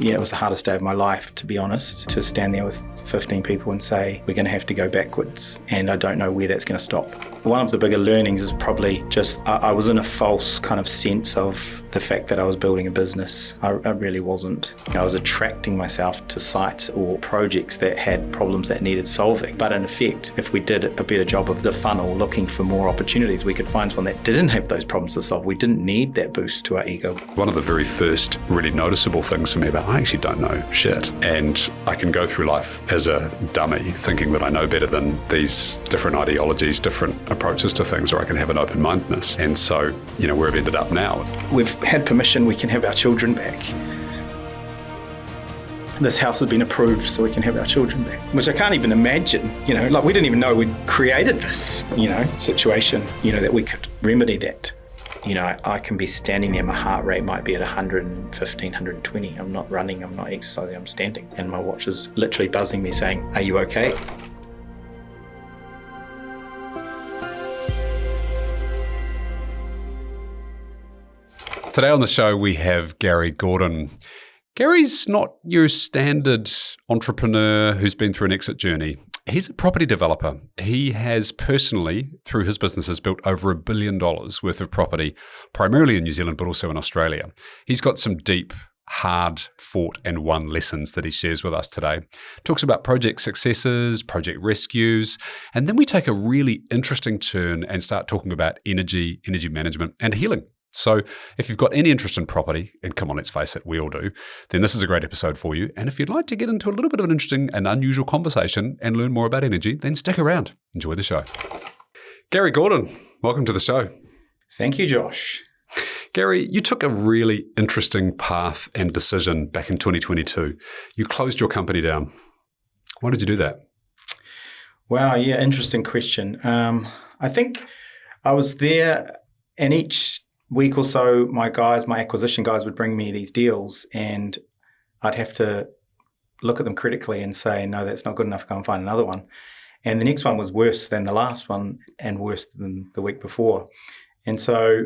Yeah, it was the hardest day of my life, to be honest, to stand there with 15 people and say, we're going to have to go backwards, and I don't know where that's going to stop. One of the bigger learnings is probably just I was in a false kind of sense of the fact that I was building a business. I really wasn't. I was attracting myself to sites or projects that had problems that needed solving. But in effect, if we did a better job of the funnel looking for more opportunities, we could find one that didn't have those problems to solve. We didn't need that boost to our ego. One of the very first really noticeable things for me about I actually don't know shit, and I can go through life as a dummy thinking that I know better than these different ideologies, different approaches to things, or I can have an open-mindedness. And so, where I've ended up now. We've had permission, we can have our children back. This house has been approved so we can have our children back, which I can't even imagine, we didn't even know we'd created this, situation, that we could remedy that. I can be standing there, my heart rate might be at 115, 120. I'm not running, I'm not exercising, I'm standing. And my watch is literally buzzing me saying, are you okay? Today on the show, we have Gary Gordon. Gary's not your standard entrepreneur who's been through an exit journey. He's a property developer. He has personally, through his businesses, built over $1 billion worth of property, primarily in New Zealand, but also in Australia. He's got some deep, hard fought and won lessons that he shares with us today. Talks about project successes, project rescues, and then we take a really interesting turn and start talking about energy management and healing. So if you've got any interest in property, and come on, let's face it, we all do, then this is a great episode for you. And if you'd like to get into a little bit of an interesting and unusual conversation and learn more about energy, then stick around. Enjoy the show. Gary Gordon, welcome to the show. Thank you, Josh. Gary, you took a really interesting path and decision back in 2022. You closed your company down. Why did you do that? Wow, yeah, interesting question. I think I was there, and each week or so, my acquisition guys would bring me these deals, and I'd have to look at them critically and say, no, that's not good enough, go and find another one. And the next one was worse than the last one and worse than the week before. And so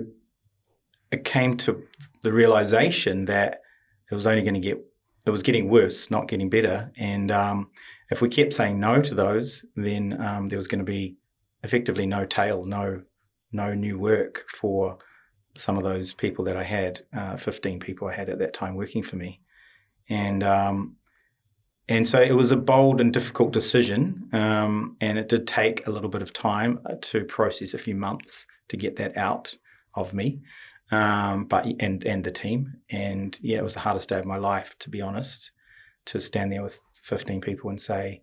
it came to the realization that it was getting worse, not getting better. And if we kept saying no to those, then there was going to be effectively no tail, no new work for some of those people that I had, 15 people I had at that time working for me. And so it was a bold and difficult decision, and it did take a little bit of time to process, a few months to get that out of me, and the team. And yeah, it was the hardest day of my life, to be honest, to stand there with 15 people and say,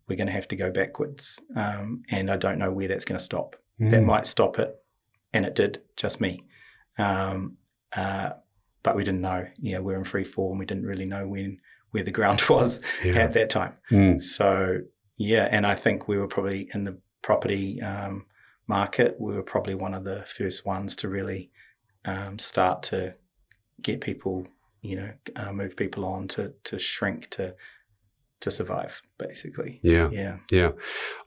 we're going to have to go backwards, and I don't know where that's going to stop. That might stop it, and it did, just me. But we didn't know. Yeah, we're in free fall, and we didn't really know where the ground was at that time. So yeah, and I think we were probably in the property market. We were probably one of the first ones to really start to get people, move people on to shrink to survive, basically. Yeah.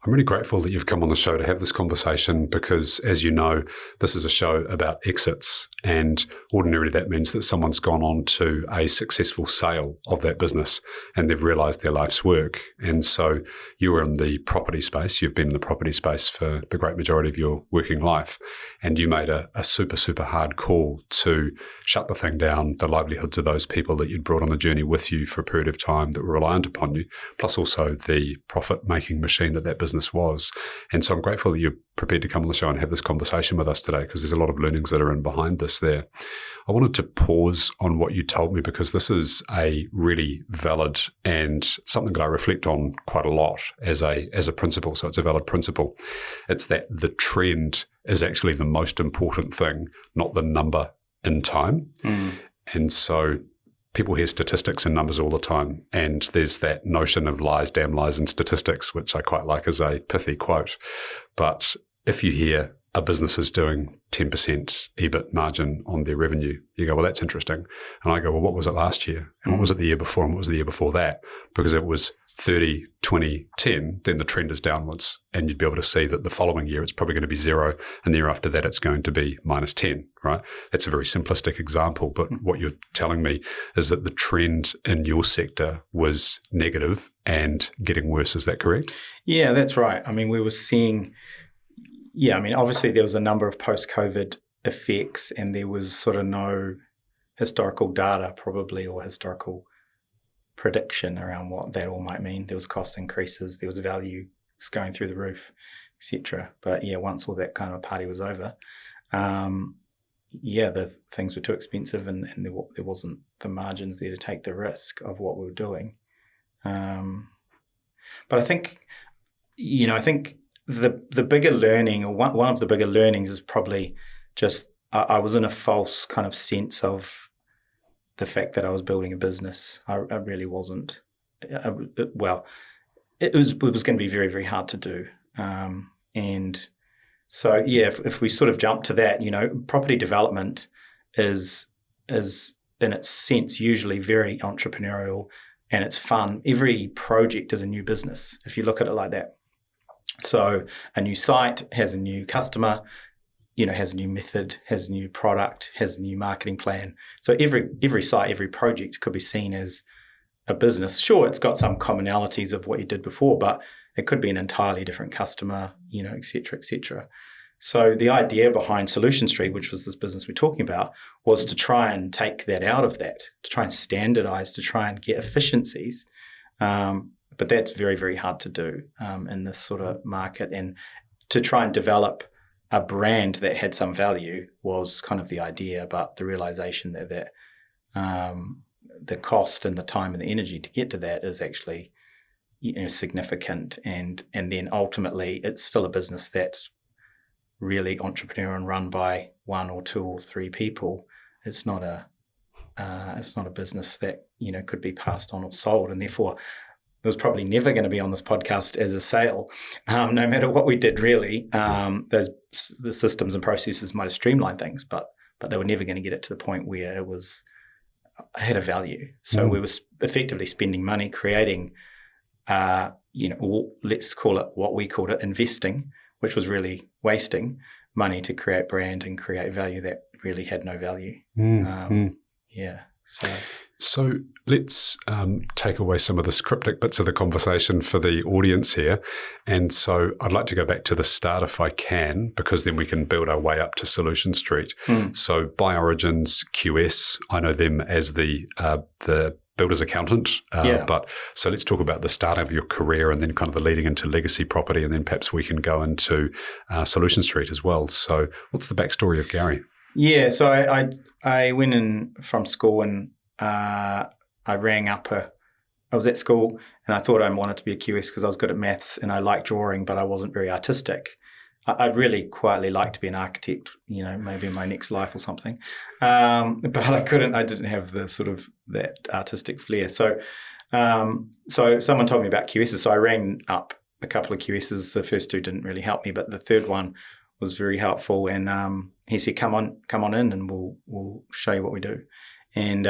I'm really grateful that you've come on the show to have this conversation because, as you know, this is a show about exits, and ordinarily that means that someone's gone on to a successful sale of that business and they've realised their life's work. And so you were in the property space. You've been in the property space for the great majority of your working life, and you made a super, super hard call to shut the thing down, the livelihoods of those people that you'd brought on the journey with you for a period of time that were reliant upon you, plus also the profit-making machine that business was. And so I'm grateful that you're prepared to come on the show and have this conversation with us today, because there's a lot of learnings that are in behind this there. I wanted to pause on what you told me, because this is a really valid and something that I reflect on quite a lot as a principle. So it's a valid principle. It's that the trend is actually the most important thing, not the number in time. And so people hear statistics and numbers all the time, and there's that notion of lies, damn lies, and statistics, which I quite like as a pithy quote. But if you hear a business is doing 10% EBIT margin on their revenue, you go, well, that's interesting. And I go, well, what was it last year? And what was it the year before? And what was the year before that? Because it was 30, 20, 10, then the trend is downwards. And you'd be able to see that the following year it's probably going to be 0, and the year after that it's going to be -10, right? That's a very simplistic example, but what you're telling me is that the trend in your sector was negative and getting worse. Is that correct? Yeah, that's right. I mean, we were seeing, obviously there was a number of post-COVID effects, and there was sort of no historical data probably, or historical prediction around what that all might mean. There was cost increases, there was value going through the roof, etc. But once all that kind of party was over, the things were too expensive, and there wasn't the margins there to take the risk of what we were doing. But I think the bigger learning, or one of the bigger learnings, is probably just I was in a false kind of sense of the fact that I was building a business. I really wasn't. It was going to be very, very hard to do. And so, if we sort of jump to that, property development is in its sense usually very entrepreneurial, and it's fun. Every project is a new business, if you look at it like that. So a new site has a new customer, has a new method, has a new product, has a new marketing plan. So every site, every project could be seen as a business. Sure, it's got some commonalities of what you did before, but it could be an entirely different customer, et cetera, et cetera. So the idea behind Solution Street, which was this business we're talking about, was to try and take that out of that, to try and standardize, to try and get efficiencies. But that's very, very hard to do in this sort of market. And to try and develop a brand that had some value was kind of the idea, but the realization that the cost and the time and the energy to get to that is actually significant, and then ultimately it's still a business that's really entrepreneurial and run by 1 or 2 or 3 people. It's not a business that could be passed on or sold, and therefore it was probably never going to be on this podcast as a sale, no matter what we did, really. The systems and processes might have streamlined things, but they were never going to get it to the point where it had a value. So we were effectively spending money creating, let's call it what we called it, investing, which was really wasting money to create brand and create value that really had no value. So let's take away some of the cryptic bits of the conversation for the audience here. And so I'd like to go back to the start if I can, because then we can build our way up to Solution Street. So by Origins QS, I know them as the builder's accountant. But so let's talk about the start of your career and then kind of the leading into legacy property, and then perhaps we can go into Solution Street as well. So what's the backstory of Gary? Yeah, so I went in from school, and I rang up I was at school, and I thought I wanted to be a QS because I was good at maths and I liked drawing, but I wasn't very artistic. I'd really quietly like to be an architect, maybe in my next life or something. But I didn't have the sort of that artistic flair. So someone told me about QSs. So I rang up a couple of QSs. The first 2 didn't really help me, but the third one was very helpful. And he said, come on in and we'll show you what we do. And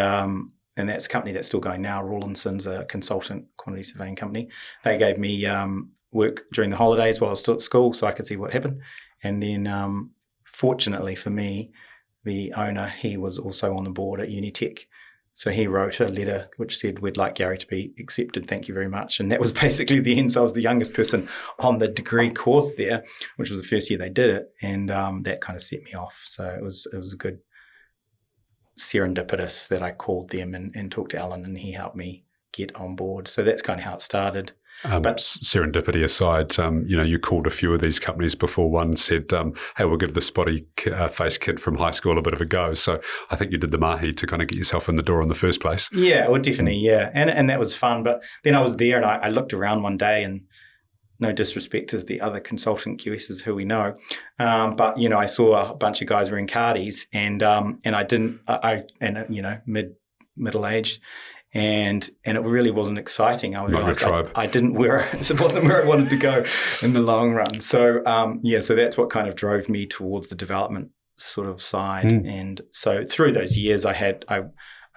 that's a company that's still going now. Rawlinson's a consultant quantity surveying company. They gave me work during the holidays while I was still at school so I could see what happened. And then fortunately for me, the owner, he was also on the board at Unitech. So he wrote a letter which said, "We'd like Gary to be accepted. Thank you very much." And that was basically the end. So I was the youngest person on the degree course there, which was the first year they did it. And that kind of set me off. So it was a good serendipitous that I called them and talked to Alan, and he helped me get on board. So that's kind of how it started. But serendipity aside, you called a few of these companies before one said, hey, we'll give the spotty face kid from high school a bit of a go. So I think you did the mahi to kind of get yourself in the door in the first place. Yeah, well, definitely, yeah. And that was fun. But then I was there and I looked around one day, and no disrespect to the other consultant QSs who we know, but I saw a bunch of guys wearing cardis, and middle aged. And it really wasn't exciting. I realized I didn't it wasn't where I wanted to go in the long run. So so that's what kind of drove me towards the development sort of side. And so through those years, I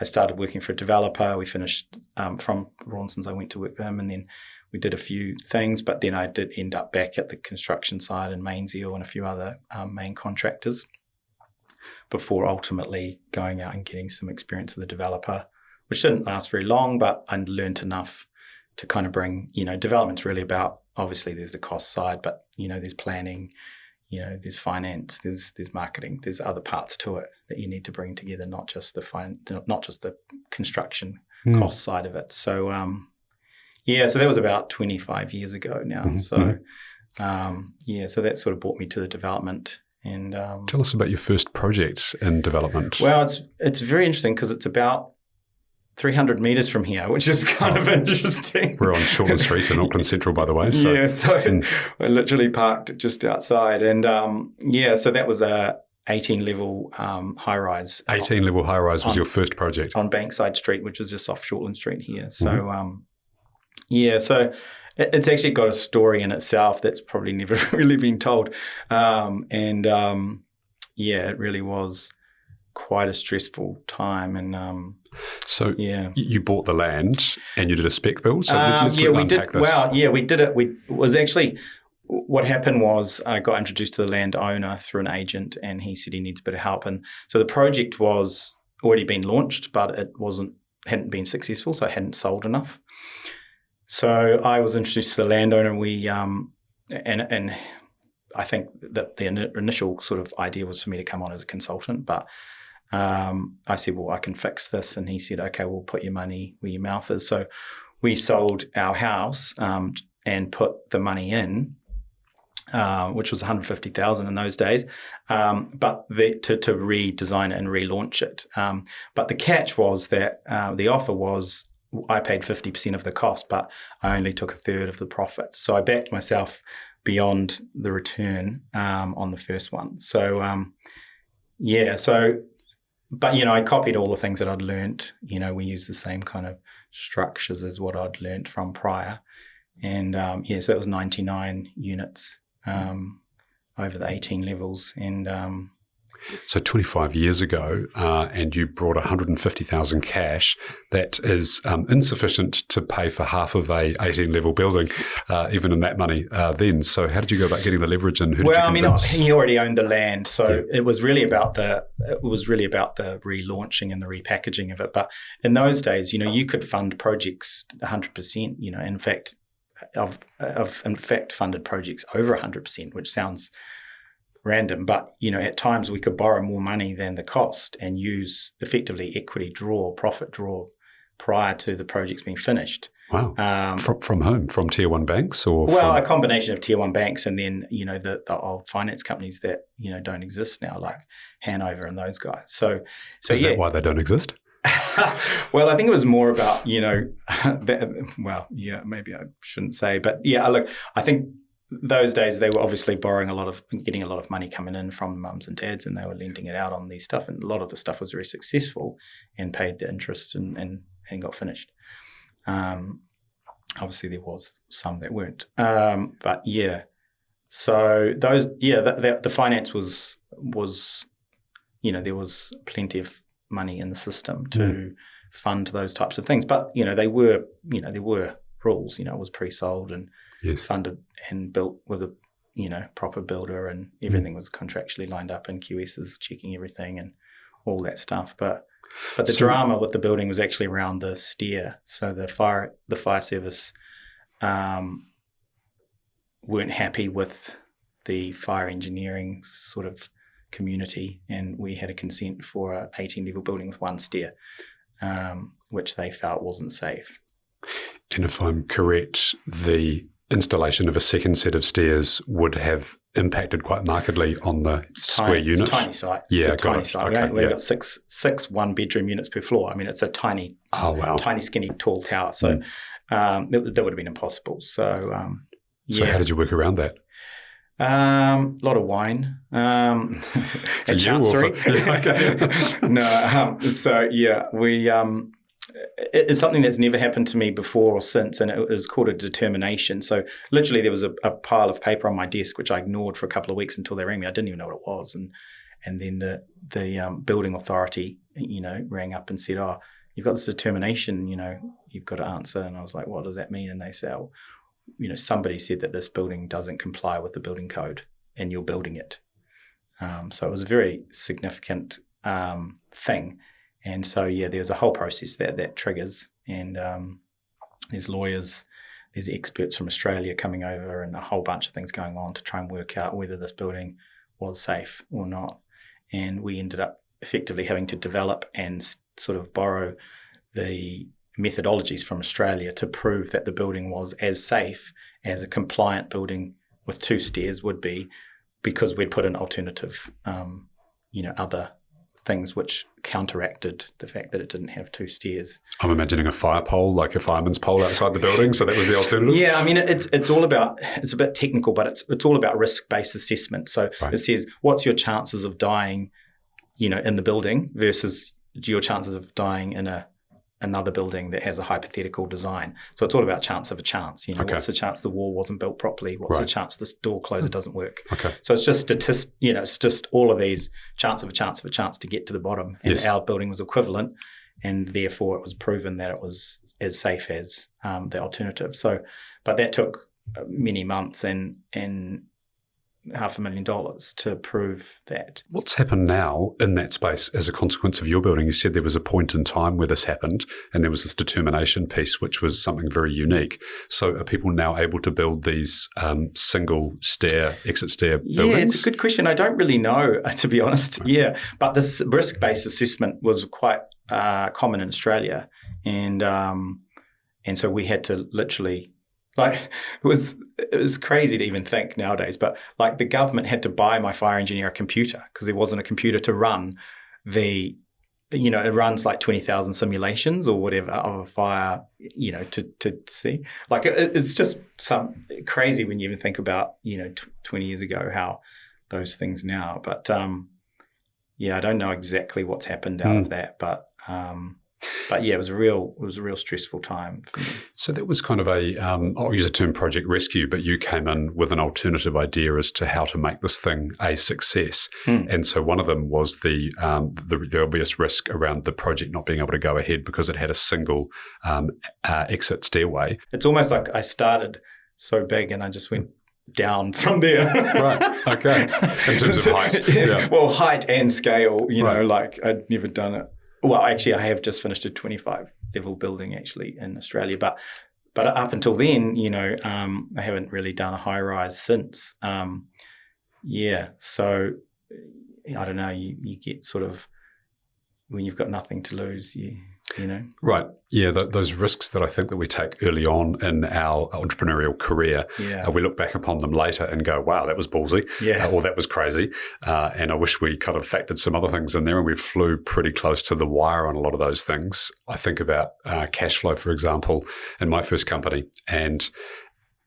I started working for a developer. We finished from Rawnson's. I went to work for him, and then we did a few things. But then I did end up back at the construction side in Mainzeal and a few other main contractors before ultimately going out and getting some experience with a developer, which didn't last very long, but I learned enough to kind of bring, development's really about, obviously there's the cost side, but, there's planning, there's finance, there's marketing, there's other parts to it that you need to bring together, not just the construction cost side of it. So, so that was about 25 years ago now. Mm-hmm. So, so that sort of brought me to the development. And tell us about your first project in development. Well, it's very interesting because it's about 300 metres from here, which is kind of interesting. We're on Shortland Street in Auckland Central, by the way. So. Yeah, so we're literally parked just outside. And so that was a 18-level high-rise. 18-level high-rise was your first project? On Bankside Street, which is just off Shortland Street here. So, so it's actually got a story in itself that's probably never really been told. It really was quite a stressful time. And you bought the land and you did a spec build. So let's unpack this. Well, we did it. What happened was I got introduced to the landowner through an agent, and he said he needs a bit of help. And so the project was already been launched, but it hadn't been successful, so it hadn't sold enough. So I was introduced to the landowner, and we and I think that the initial sort of idea was for me to come on as a consultant, but I said, well, I can fix this. And he said, okay, we'll put your money where your mouth is. So we sold our house and put the money in, which was $150,000 in those days, but to redesign it and relaunch it. But the catch was that the offer was I paid 50% of the cost, but I only took a third of the profit. So I backed myself beyond the return on the first one. So, but, I copied all the things that I'd learnt. We used the same kind of structures as what I'd learnt from prior. And, so it was 99 units over the 18 levels. And so 25 years ago, and you brought 150,000 cash. That is insufficient to pay for half of a 18-level building, even in that money then. So how did you go about getting the leverage, and who did you convince? He already owned the land, so it was really about the relaunching and the repackaging of it. But in those days, you could fund projects 100%. In fact, I've funded projects over 100%, which sounds random, but at times we could borrow more money than the cost and use effectively profit draw prior to the projects being finished. Wow. From whom? From tier one banks, or a combination of tier one banks, and then the old finance companies that don't exist now, like Hanover and those guys. So is that why they don't exist? Well, I think it was more about maybe I shouldn't say, but look, I think those days they were obviously getting a lot of money coming in from mums and dads, and they were lending it out on these stuff. And a lot of the stuff was very successful and paid the interest and got finished. Obviously there was some that weren't. So those, the finance was, there was plenty of money in the system to fund those types of things. But, there were rules, it was pre-sold and funded and built with a proper builder, and everything was contractually lined up, and QSs checking everything and all that stuff. But the drama with the building was actually around the stair. So the fire service weren't happy with the fire engineering sort of community, and we had a consent for an 18-level building with one stair, which they felt wasn't safe. And if I'm correct, the installation of a second set of stairs would have impacted quite markedly on the square unit. It's a tiny site. Yeah, it's a tiny site. Okay, we've got six one-bedroom units per floor. I mean, it's a tiny, skinny, tall tower. So that would have been impossible. So, So how did you work around that? A lot of wine. For you or for... No. We... it's something that's never happened to me before or since, and it was called a determination. So literally there was a pile of paper on my desk, which I ignored for a couple of weeks until they rang me. I didn't even know what it was. And then the building authority, rang up and said, "Oh, you've got this determination, you've got to answer." And I was like, "What does that mean?" And they say, "Oh, somebody said that this building doesn't comply with the building code and you're building it." So it was a very significant thing. And so, there's a whole process that triggers. And there's lawyers, there's experts from Australia coming over, and a whole bunch of things going on to try and work out whether this building was safe or not. And we ended up effectively having to develop and sort of borrow the methodologies from Australia to prove that the building was as safe as a compliant building with 2 stairs would be, because we'd put in alternative, other things which counteracted the fact that it didn't have 2 stairs. I'm imagining a fire pole, like a fireman's pole outside the building. So that was the alternative. Yeah, I mean, it's all about, it's a bit technical, but it's all about risk-based assessment. So It says, what's your chances of dying, in the building versus your chances of dying in another building that has a hypothetical design. So it's all about chance of a chance. What's the chance the wall wasn't built properly? What's the chance this door closer doesn't work? Okay. So it's just it's just all of these chance of a chance to get to the bottom. And our building was equivalent, and therefore it was proven that it was as safe as the alternative. So, but that took many months and $500,000 to prove that. What's happened now in that space as a consequence of your building? You said there was a point in time where this happened, and there was this determination piece, which was something very unique. So are people now able to build these single exit stair buildings? Yeah, it's a good question. I don't really know, to be honest. Right. Yeah, but this risk-based assessment was quite common in Australia, and so we had to literally, it was crazy to even think nowadays, but the government had to buy my fire engineer a computer because there wasn't a computer to run it runs 20,000 simulations or whatever of a fire, to see. It's just some crazy when you even think about, 20 years ago, how those things now. But I don't know exactly what's happened out of that, but yeah, it was a real stressful time for me. So that was kind of I'll use the term project rescue, but you came in with an alternative idea as to how to make this thing a success. And so one of them was the obvious risk around the project not being able to go ahead because it had a single exit stairway. It's almost like I started so big and I just went down from there. Right. Okay. In terms of height. Yeah. Well, height and scale, I'd never done it. Well, actually, I have just finished a 25-level building actually in Australia, but up until then, I haven't really done a high-rise since. So I don't know. You get sort of, when you've got nothing to lose, Right. Yeah, those risks that I think that we take early on in our entrepreneurial career, we look back upon them later and go, wow, that was ballsy, or that was crazy. And I wish we kind of factored some other things in there, and we flew pretty close to the wire on a lot of those things. I think about cash flow, for example, in my first company. And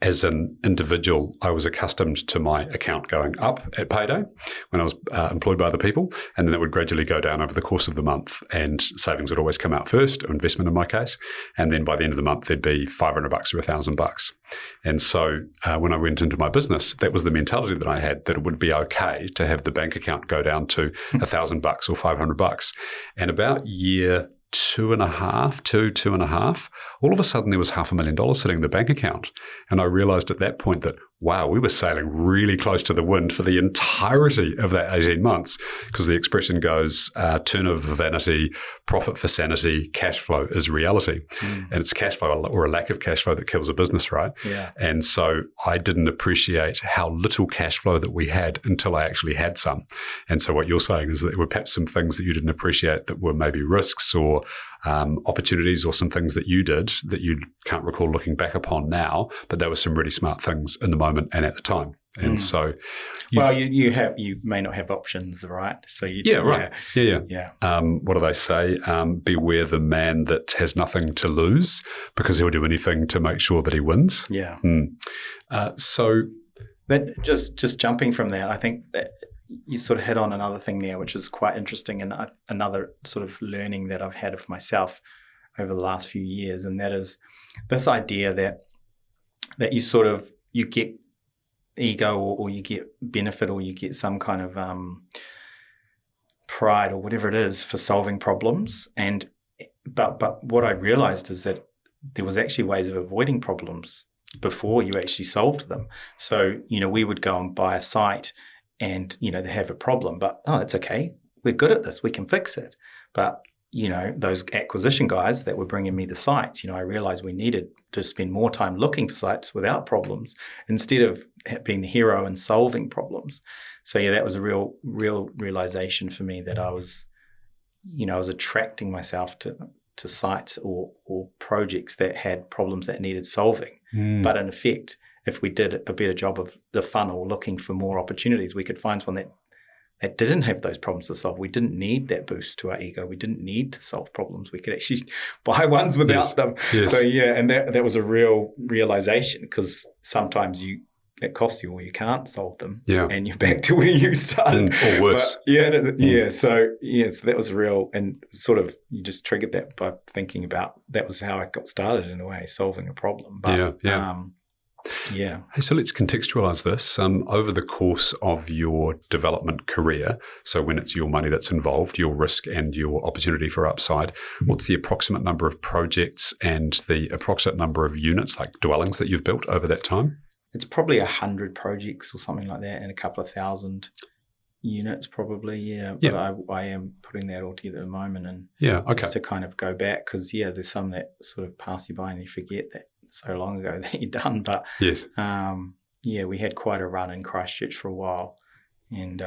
as an individual, I was accustomed to my account going up at payday when I was employed by other people, and then it would gradually go down over the course of the month, and savings would always come out first, or investment in my case, and then by the end of the month there'd be $500 or $1,000. And so when I went into my business, that was the mentality that I had, that it would be okay to have the bank account go down to $1,000 or $500. And about year two and a half, all of a sudden there was $500,000 sitting in the bank account. And I realized at that point that, wow, we were sailing really close to the wind for the entirety of that 18 months, because the expression goes, turnover for vanity, profit for sanity, cash flow is reality. And it's cash flow or a lack of cash flow that kills a business, right? Yeah. And so I didn't appreciate how little cash flow that we had until I actually had some. And so what you're saying is that there were perhaps some things that you didn't appreciate that were maybe risks or opportunities, or some things that you did that you can't recall looking back upon now, but there were some really smart things in the moment and at the time. And so, you may not have options, right? So right. What do they say? Beware the man that has nothing to lose, because he'll do anything to make sure that he wins. Yeah. But just jumping from that, I think that you sort of hit on another thing there, which is quite interesting, and another sort of learning that I've had of myself over the last few years, and that is this idea that you get ego, or you get benefit, or you get some kind of pride or whatever it is for solving problems. But what I realized is that there was actually ways of avoiding problems before you actually solved them. So, we would go and buy a site and, they have a problem, but, it's okay. We're good at this. We can fix it. But, those acquisition guys that were bringing me the sites, I realized we needed to spend more time looking for sites without problems instead of being the hero and solving problems. So, that was a real realization for me that I was attracting myself to sites or projects that had problems that needed solving. But in effect, if we did a better job of the funnel looking for more opportunities, we could find one that didn't have those problems to solve. We didn't need that boost to our ego. We didn't need to solve problems. We could actually buy ones without them. Yes. So, and that was a real realization, because sometimes it costs you or you can't solve them. Yeah. And you're back to where you started. Or worse. But, So that was real. And sort of you just triggered that by thinking about that was how I got started in a way, solving a problem. But, Hey, so let's contextualize this. Over the course of your development career, so when it's your money that's involved, your risk and your opportunity for upside, what's the approximate number of projects and the approximate number of units, like dwellings, that you've built over that time? It's probably 100 projects or something like that, and a couple of thousand units probably, But I am putting that all together at the moment, and just to kind of go back, because there's some that sort of pass you by and you forget that so long ago that you're done. But yes, we had quite a run in Christchurch for a while, and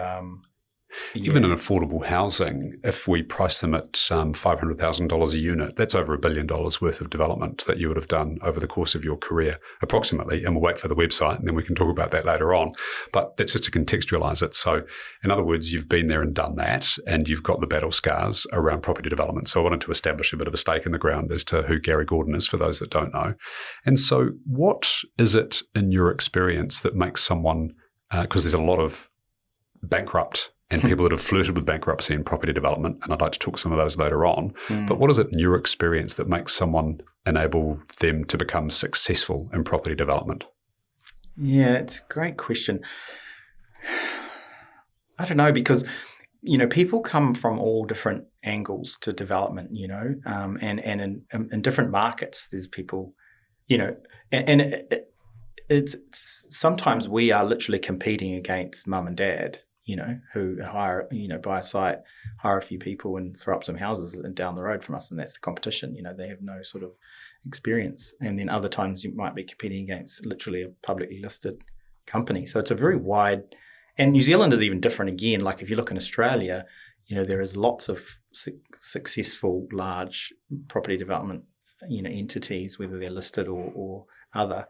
even in affordable housing, if we price them at $500,000 a unit, that's over $1 billion worth of development that you would have done over the course of your career, approximately. And we'll wait for the website, and then we can talk about that later on. But that's just to contextualize it. So, in other words, you've been there and done that, and you've got the battle scars around property development. So I wanted to establish a bit of a stake in the ground as to who Gary Gordon is for those that don't know. And so what is it in your experience that makes someone, because there's a lot of bankrupt and people that have flirted with bankruptcy and property development, and I'd like to talk some of those later on. But what is it in your experience that makes someone enable them to become successful in property development? Yeah, it's a great question. I don't know, because, people come from all different angles to development, and in different markets, there's people, it's sometimes we are literally competing against mum and dad, who hire, buy a site, hire a few people and throw up some houses and down the road from us. And that's the competition. They have no sort of experience. And then other times you might be competing against literally a publicly listed company. So it's a very wide, and New Zealand is even different again. Like if you look in Australia, there is lots of successful large property development, entities, whether they're listed or other.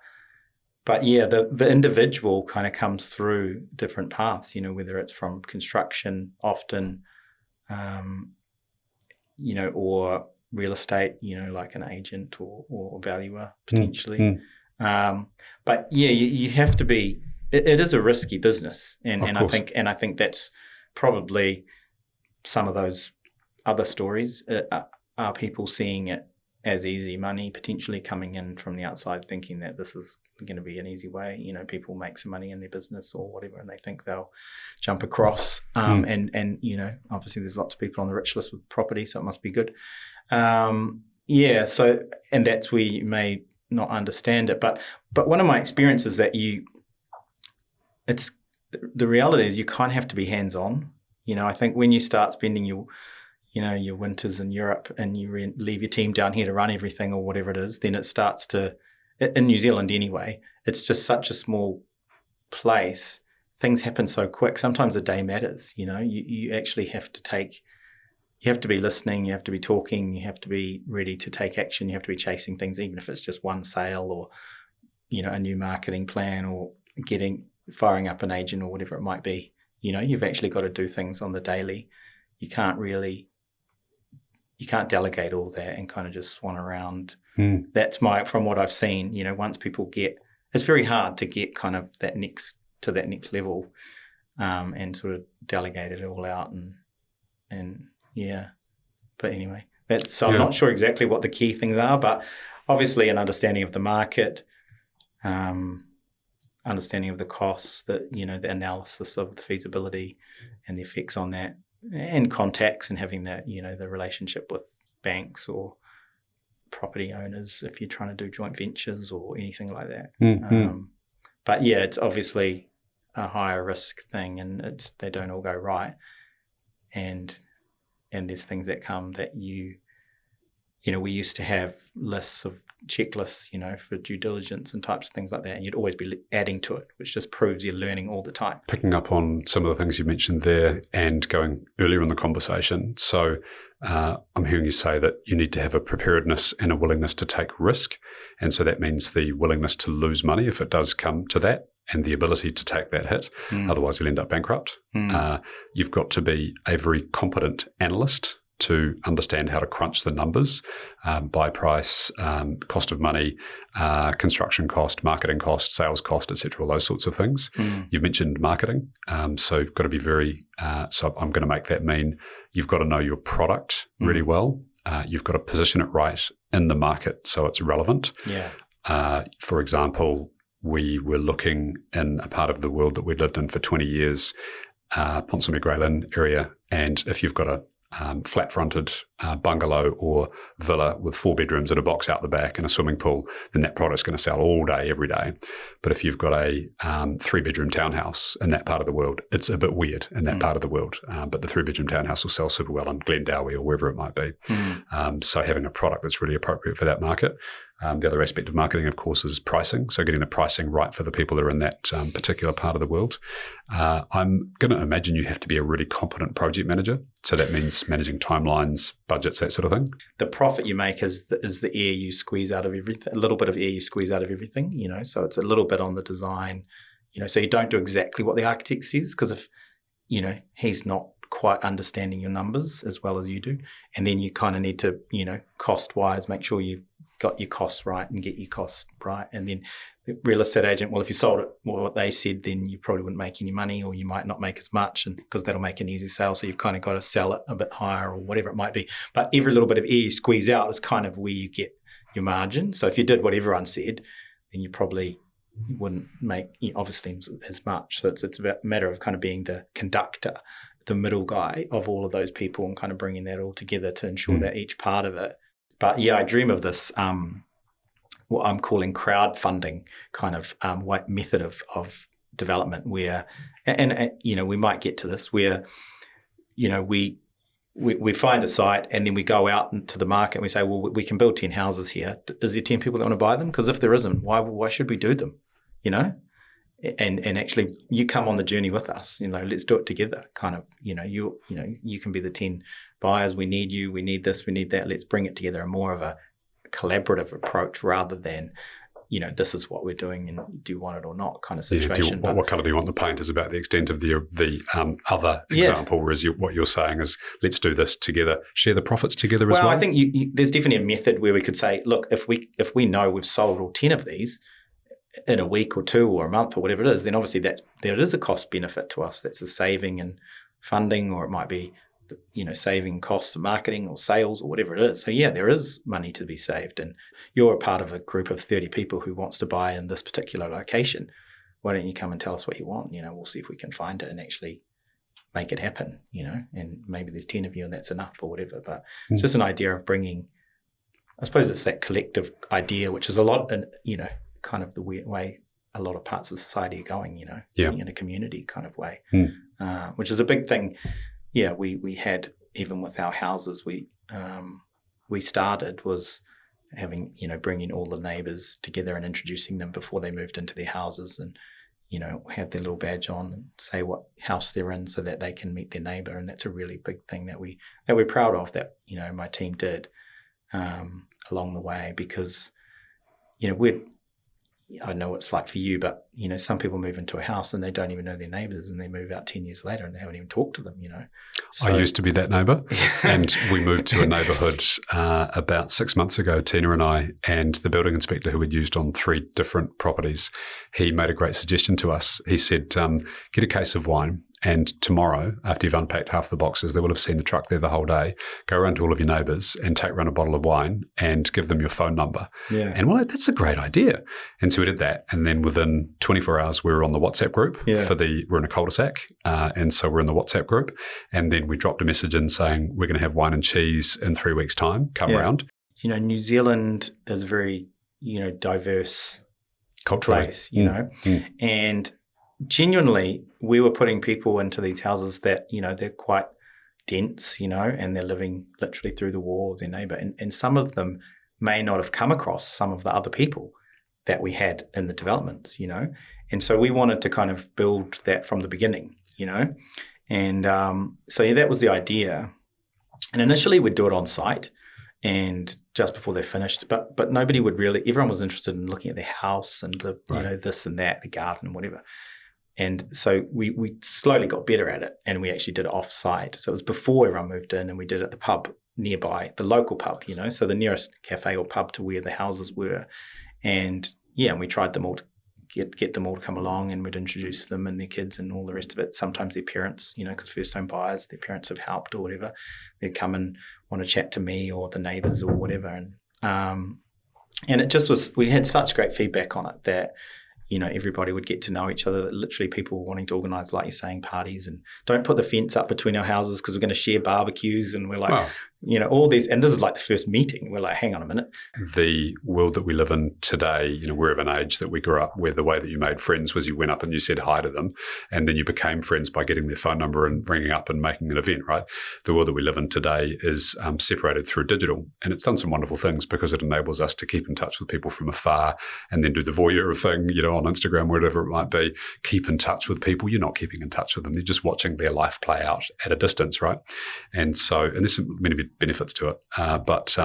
But the individual kind of comes through different paths, whether it's from construction often, or real estate, like an agent or valuer potentially. But you have to be. It is a risky business, and I think that's probably some of those other stories are people seeing it as easy money, potentially coming in from the outside thinking that this is going to be an easy way. People make some money in their business or whatever, and they think they'll jump across. And obviously there's lots of people on the rich list with property, so it must be good. So, and that's where you may not understand it. But one of my experiences that the reality is you kind of have to be hands-on. I think when you start spending your winters in Europe and you leave your team down here to run everything or whatever it is, then it starts to, in New Zealand anyway, it's just such a small place. Things happen so quick. Sometimes a day matters, you actually have to you have to be listening, you have to be talking, you have to be ready to take action, you have to be chasing things, even if it's just one sale or, a new marketing plan or firing up an agent or whatever it might be. You've actually got to do things on the daily. You can't delegate all that and kind of just swan around. That's from what I've seen, once people it's very hard to get kind of that next level, and sort of delegate it all out but anyway, I'm not sure exactly what the key things are, but obviously an understanding of the market, understanding of the costs, that the analysis of the feasibility and the effects on that, and contacts and having that, the relationship with banks or property owners if you're trying to do joint ventures or anything like that. Mm-hmm. But yeah, it's obviously a higher risk thing, and they don't all go right. And there's things that come that we used to have lists of checklists, for due diligence and types of things like that, and you'd always be adding to it, which just proves you're learning all the time. Picking up on some of the things you mentioned there and going earlier in the conversation. So I'm hearing you say that you need to have a preparedness and a willingness to take risk. And so that means the willingness to lose money if it does come to that, and the ability to take that hit. Otherwise, you'll end up bankrupt. You've got to be a very competent analyst to understand how to crunch the numbers, buy price, cost of money, construction cost, marketing cost, sales cost, etc., all those sorts of things. You've mentioned marketing, so you've got to be very, so I'm going to make that mean you've got to know your product really well. You've got to position it right in the market so it's relevant. For example, we were looking in a part of the world that we'd lived in for 20 years, Ponsonby Greylin area, and if you've got a flat-fronted bungalow or villa with 4 bedrooms and a box out the back and a swimming pool, then that product's going to sell all day, every day. But if you've got a 3-bedroom townhouse in that part of the world, it's a bit weird in that part of the world. But the 3-bedroom townhouse will sell super well in Glendowie or wherever it might be. So having a product that's really appropriate for that market. The other aspect of marketing, of course, is pricing. So getting the pricing right for the people that are in that particular part of the world. I'm going to imagine you have to be a really competent project manager. So that means managing timelines, budgets, that sort of thing. The profit you make is the air you squeeze out of everything, a little bit of air you squeeze out of everything, so it's a little bit on the design, so you don't do exactly what the architect says, because if, he's not quite understanding your numbers as well as you do. And then you kind of need to, cost-wise, make sure you got your costs right and get your costs right. And then the real estate agent, well, if you sold it what they said, then you probably wouldn't make any money, or you might not make as much, and because that'll make an easy sale. So you've kind of got to sell it a bit higher or whatever it might be. But every little bit of air you squeeze out is kind of where you get your margin. So if you did what everyone said, then you probably wouldn't make obviously as much. So it's a matter of kind of being the conductor, the middle guy of all of those people, and kind of bringing that all together to ensure that each part of it. But yeah, I dream of this, what I'm calling crowdfunding kind of method of development where, and we might get to this where, we find a site and then we go out into the market and we say, well, we can build 10 houses here. Is there 10 people that want to buy them? Because if there isn't, why should we do them? And actually you come on the journey with us, let's do it together. Kind of, you can be the 10 buyers. We need you. We need this. We need that. Let's bring it together. And more of a collaborative approach rather than, this is what we're doing and do you want it or not kind of situation. What colour do you want the paint is about the extent of the other example, whereas what you're saying is let's do this together, share the profits together as well. Well, I think there's definitely a method where we could say, look, if we know we've sold all 10 of these in a week or 2 or a month or whatever it is, then obviously there is a cost benefit to us. That's a saving in funding, or it might be saving costs of marketing or sales or whatever it is. So yeah, there is money to be saved, and you're a part of a group of 30 people who wants to buy in this particular location. Why don't you come and tell us what you want? We'll see if we can find it and actually make it happen, and maybe there's 10 of you and that's enough or whatever. But it's just an idea of bringing, I suppose it's that collective idea, which is a lot in, kind of the weird way a lot of parts of society are going, being in a community kind of way, which is a big thing. Yeah, we had, even with our houses, we started was having, bringing all the neighbours together and introducing them before they moved into their houses, and, have their little badge on and say what house they're in so that they can meet their neighbour. And that's a really big thing that we're proud of, that, my team did along the way, because, I know what it's like for you, but, some people move into a house and they don't even know their neighbours, and they move out 10 years later and they haven't even talked to them, So, I used to be that neighbour, and we moved to a neighbourhood about 6 months ago, Tina and I, and the building inspector who we'd used on 3 different properties, he made a great suggestion to us. He said, get a case of wine And tomorrow, after you've unpacked half the boxes, they will have seen the truck there the whole day. Go around to all of your neighbours and take around a bottle of wine and give them your phone number. Yeah. And we're like, that's a great idea. And so we did that. And then within 24 hours, we were on the WhatsApp group we're in a cul-de-sac. And so we're in the WhatsApp group. And then we dropped a message in saying, we're going to have wine and cheese in 3 weeks' time. Come around. You know, New Zealand is a very, diverse Culturally. place, and genuinely we were putting people into these houses that, they're quite dense, and they're living literally through the wall of their neighbour. And some of them may not have come across some of the other people that we had in the developments, And so we wanted to kind of build that from the beginning, And that was the idea. And initially we'd do it on site and just before they're finished, but nobody would really, everyone was interested in looking at their house and this and that, the garden and whatever. And so we slowly got better at it, and we actually did it off-site. So it was before everyone moved in, and we did it at the pub nearby, the local pub, so the nearest cafe or pub to where the houses were. And we tried them all to get them all to come along, and we'd introduce them and their kids and all the rest of it. Sometimes their parents, because first-time buyers, their parents have helped or whatever. They'd come and want to chat to me or the neighbours or whatever. And it just was, we had such great feedback on it that, everybody would get to know each other. Literally people wanting to organise, like you're saying, parties, and don't put the fence up between our houses because we're going to share barbecues. And we're like, all these, and this is like the first meeting. We're like, hang on a minute. The world that we live in today, we're of an age that we grew up where the way that you made friends was you went up and you said hi to them, and then you became friends by getting their phone number and ringing up and making an event, right? The world that we live in today is separated through digital, and it's done some wonderful things because it enables us to keep in touch with people from afar and then do the voyeur thing, on Instagram, whatever it might be, keep in touch with people. You're not keeping in touch with them. You're just watching their life play out at a distance, right? And there's many benefits to it. But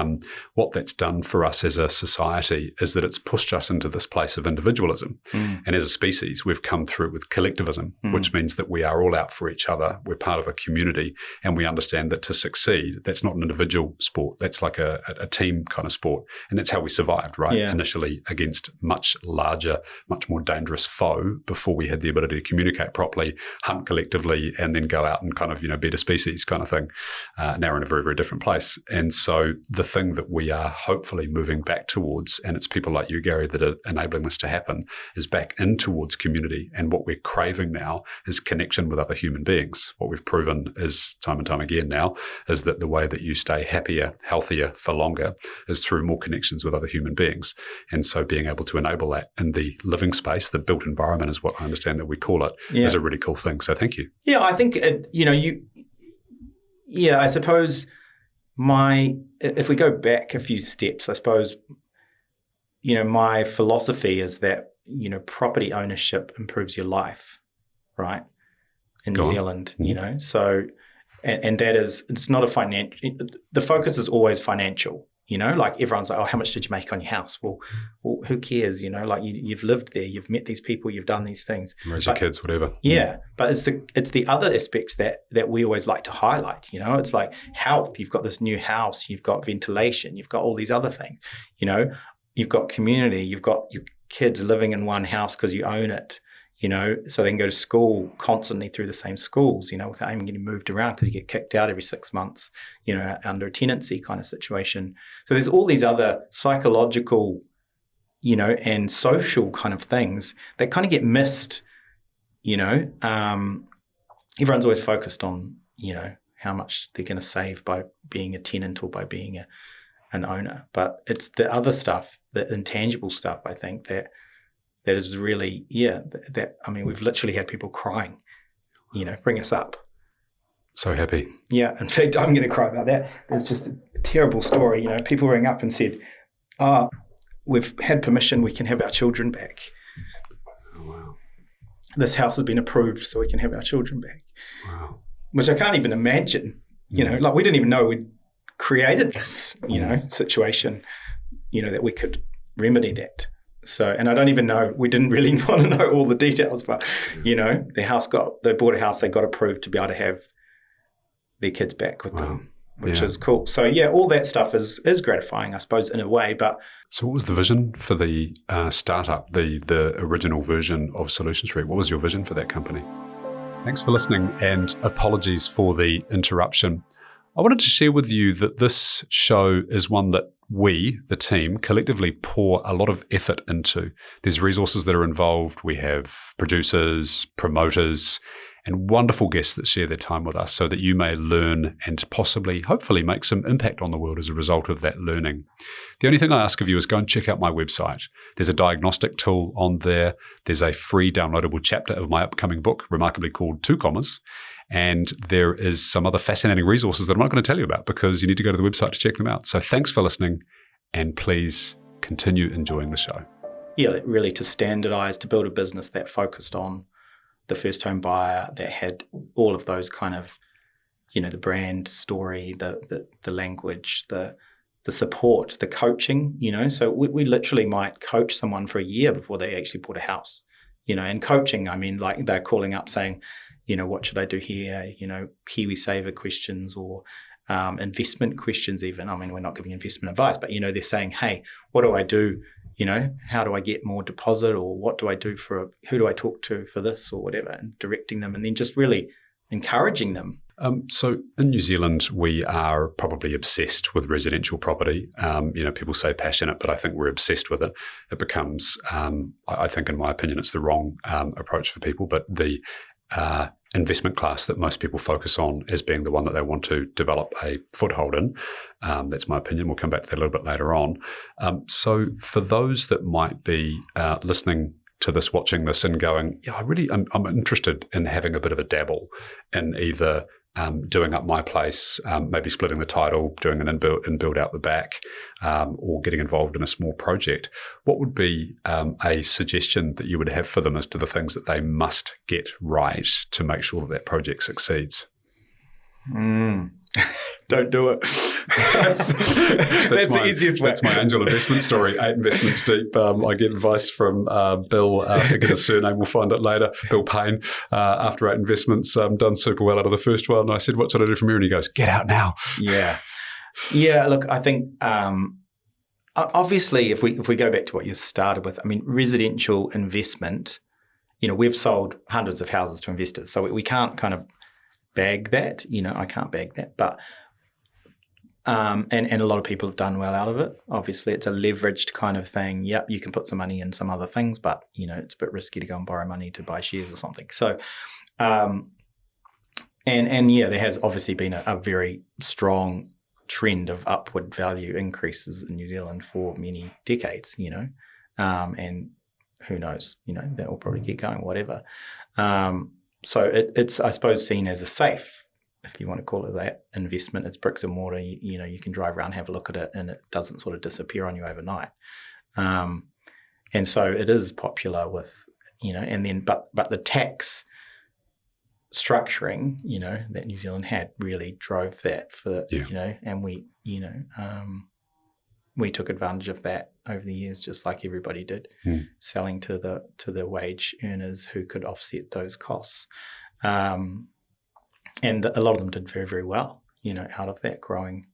what that's done for us as a society is that it's pushed us into this place of individualism. And as a species, we've come through with collectivism, which means that we are all out for each other. We're part of a community, and we understand that to succeed, that's not an individual sport. That's like a team kind of sport. And that's how we survived, right? Yeah. Initially against much larger, much more dangerous foe before we had the ability to communicate properly, hunt collectively, and then go out and kind of, better species kind of thing. Now we're in a very, very different place. And so the thing that we are hopefully moving back towards, and it's people like you, Gary, that are enabling this to happen, is back in towards community. And what we're craving now is connection with other human beings. What we've proven is time and time again now is that the way that you stay happier, healthier for longer is through more connections with other human beings. And so being able to enable that in the living space, the built environment is what I understand that we call it, is a really cool thing. So thank you. Yeah, I think, I suppose if we go back a few steps, I suppose, my philosophy is that, property ownership improves your life, right? In New Zealand, so, and that is, it's not a financial, the focus is always financial. Like everyone's like, oh, how much did you make on your house? Well, who cares? Like you've lived there, you've met these people, you've done these things. Raise your kids, whatever. Yeah, but it's the other aspects that we always like to highlight. It's like health. You've got this new house, you've got ventilation, you've got all these other things. You've got community, you've got your kids living in one house because you own it. So they can go to school constantly through the same schools, without even getting moved around because you get kicked out every 6 months, under a tenancy kind of situation. So there's all these other psychological, and social kind of things that kind of get missed, everyone's always focused on, how much they're going to save by being a tenant or by being an owner. But it's the other stuff, the intangible stuff, I think, that is really, we've literally had people crying, bring us up. So happy. Yeah. In fact, I'm going to cry about that. There's just a terrible story. People rang up and said, we've had permission, we can have our children back. Oh, wow. This house has been approved so we can have our children back. Wow. Which I can't even imagine, like we didn't even know we'd created this, situation, that we could remedy that. So, and I don't even know, we didn't really want to know all the details, but, they bought a house, they got approved to be able to have their kids back with them, which is cool. So, all that stuff is gratifying, I suppose, in a way. But so what was the vision for the startup, the original version of Solution Street? What was your vision for that company? Thanks for listening, and apologies for the interruption. I wanted to share with you that this show is one that we, the team, collectively pour a lot of effort into. There's resources that are involved. We have producers, promoters, and wonderful guests that share their time with us so that you may learn and possibly, hopefully, make some impact on the world as a result of that learning. The only thing I ask of you is go and check out my website. There's a diagnostic tool on there. There's a free downloadable chapter of my upcoming book, remarkably called 2 Commas. And there is some other fascinating resources that I'm not going to tell you about because you need to go to the website to check them out. So thanks for listening, and please continue enjoying the show. Yeah, really to standardize, to build a business that focused on the first home buyer, that had all of those kind of, the brand story, the language, the support, the coaching, So we literally might coach someone for a year before they actually bought a house, and coaching, I mean, like they're calling up saying, what should I do here? KiwiSaver questions or investment questions even. I mean, we're not giving investment advice, but, they're saying, hey, what do I do? How do I get more deposit, or what do I do who do I talk to for this or whatever, and directing them, and then just really encouraging them. So in New Zealand, we are probably obsessed with residential property. People say passionate, but I think we're obsessed with it. It becomes, I think, in my opinion, it's the wrong approach for people, but the investment class that most people focus on as being the one that they want to develop a foothold in. That's my opinion. We'll come back to that a little bit later on. So for those that might be listening to this, watching this and going, I'm interested in having a bit of a dabble in either doing up my place, maybe splitting the title, doing an in-build out the back, or getting involved in a small project. What would be a suggestion that you would have for them as to the things that they must get right to make sure that project succeeds? Don't do it. That's the easiest way. That's my angel investment story. 8 investments deep. I get advice from Bill, forget his surname, we'll find it later, Bill Payne, after 8 investments, done super well out of the first one. And I said, what should I do from here? And he goes, get out now. Yeah. Look, I think obviously if we go back to what you started with, I mean, residential investment, we've sold hundreds of houses to investors. So we can't kind of bag that, I can't bag that, but and a lot of people have done well out of it. Obviously, it's a leveraged kind of thing. Yep, you can put some money in some other things, but it's a bit risky to go and borrow money to buy shares or something. So, there has obviously been a very strong trend of upward value increases in New Zealand for many decades. And who knows? That will probably keep going, whatever. So it's, I suppose, seen as a safe, if you want to call it that, investment. It's bricks and mortar. You can drive around, have a look at it, and it doesn't sort of disappear on you overnight. And so it is popular with, and then, but the tax structuring, that New Zealand had really drove that for, and we took advantage of that over the years, just like everybody did, selling to the wage earners who could offset those costs. And a lot of them did very, very well, out of that growing.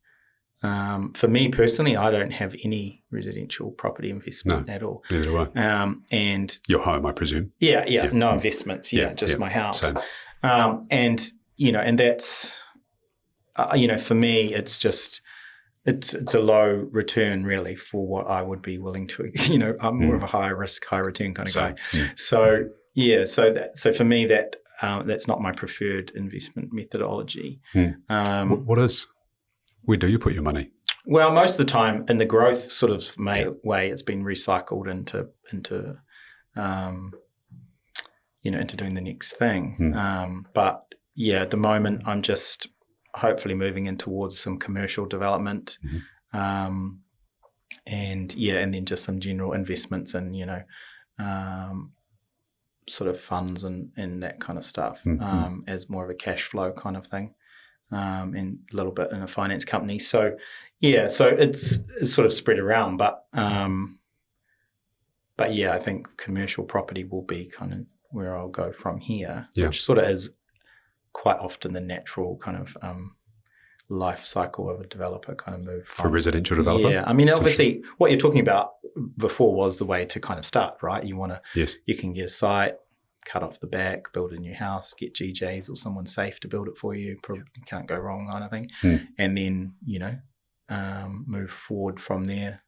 For me personally, I don't have any residential property investment at all. Neither do I. And your home, I presume. Yeah. No investments. Just my house. Same. And that's, for me, it's just, it's a low return really for what I would be willing to, I'm more of a high risk, high return kind of guy. So for me that's not my preferred investment methodology. What is? Where do you put your money? Well, most of the time in the growth sort of way, it's been recycled into doing the next thing. But at the moment I'm just hopefully moving in towards some commercial development, and then just some general investments and sort of funds and that kind of stuff, as more of a cash flow kind of thing, and a little bit in a finance company. So so it's sort of spread around, but I think commercial property will be kind of where I'll go from here, which sort of is quite often the natural kind of life cycle of a developer kind of move for a residential developer. Yeah, I mean, obviously, what you're talking about before was the way to kind of start, right? You want to, you can get a site, cut off the back, build a new house, get GJs or someone safe to build it for you. Probably can't go wrong, kind of thing. And then, move forward from there,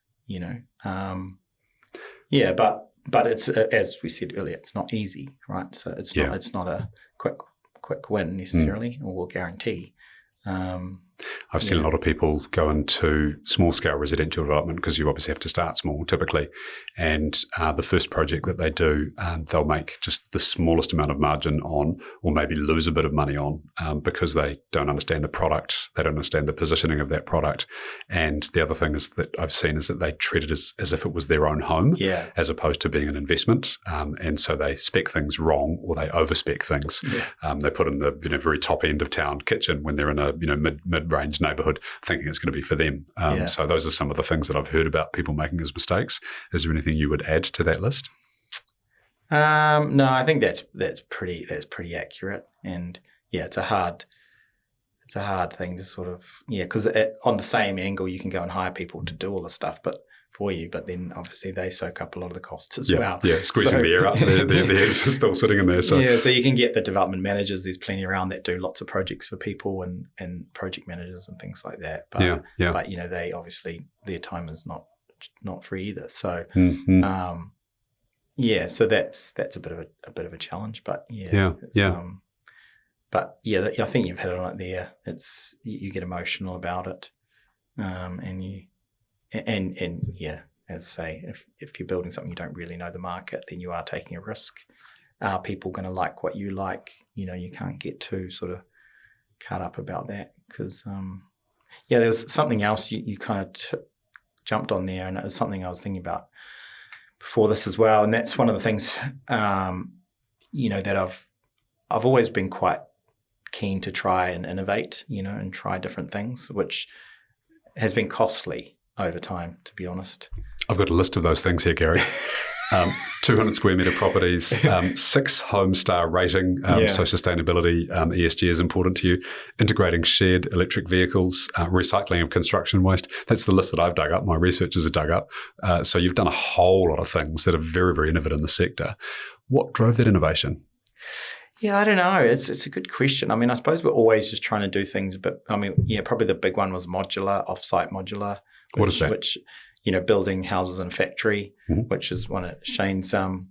but it's, as we said earlier, it's not easy, right? So it's not a quick win necessarily or guarantee. I've seen a lot of people go into small-scale residential development because you obviously have to start small typically. And the first project that they do, they'll make just the smallest amount of margin on, or maybe lose a bit of money on, because they don't understand the product, they don't understand the positioning of that product. And the other thing is that I've seen is that they treat it as if it was their own home, as opposed to being an investment. And so they spec things wrong, or they over-spec things. They put in the very top end of town kitchen when they're in a mid-range neighbourhood, thinking it's going to be for them. So those are some of the things that I've heard about people making as mistakes. Is there anything you would add to that list? No, I think that's pretty accurate. And it's a hard thing to sort of because on the same angle you can go and hire people to do all the stuff, for you, but then obviously they soak up a lot of the costs as well. Yeah, squeezing the air out. The eggs are still sitting in there. So you can get the development managers. There's plenty around that do lots of projects for people and project managers and things like that. But they obviously their time is not free either. So so that's a bit of a challenge. But but I think you've hit it on it there. It's you get emotional about it, and you. And as I say, if you're building something you don't really know the market, then you are taking a risk. Are people going to like what you like? You can't get too sort of caught up about that because, there was something else you kind of jumped on there, and it was something I was thinking about before this as well. And that's one of the things, that I've always been quite keen to try and innovate, and try different things, which has been costly over time, to be honest. I've got a list of those things here, Gary. 200 square metre properties, 6 home star rating, so sustainability, ESG is important to you, integrating shared electric vehicles, recycling of construction waste. That's the list that I've dug up. My researchers have dug up. So you've done a whole lot of things that are very, very innovative in the sector. What drove that innovation? Yeah, I don't know. It's a good question. I mean, I suppose we're always just trying to do things, but I mean, probably the big one was modular, off-site modular. What is that? Which, building houses in a factory, which is one of Shane's, Shane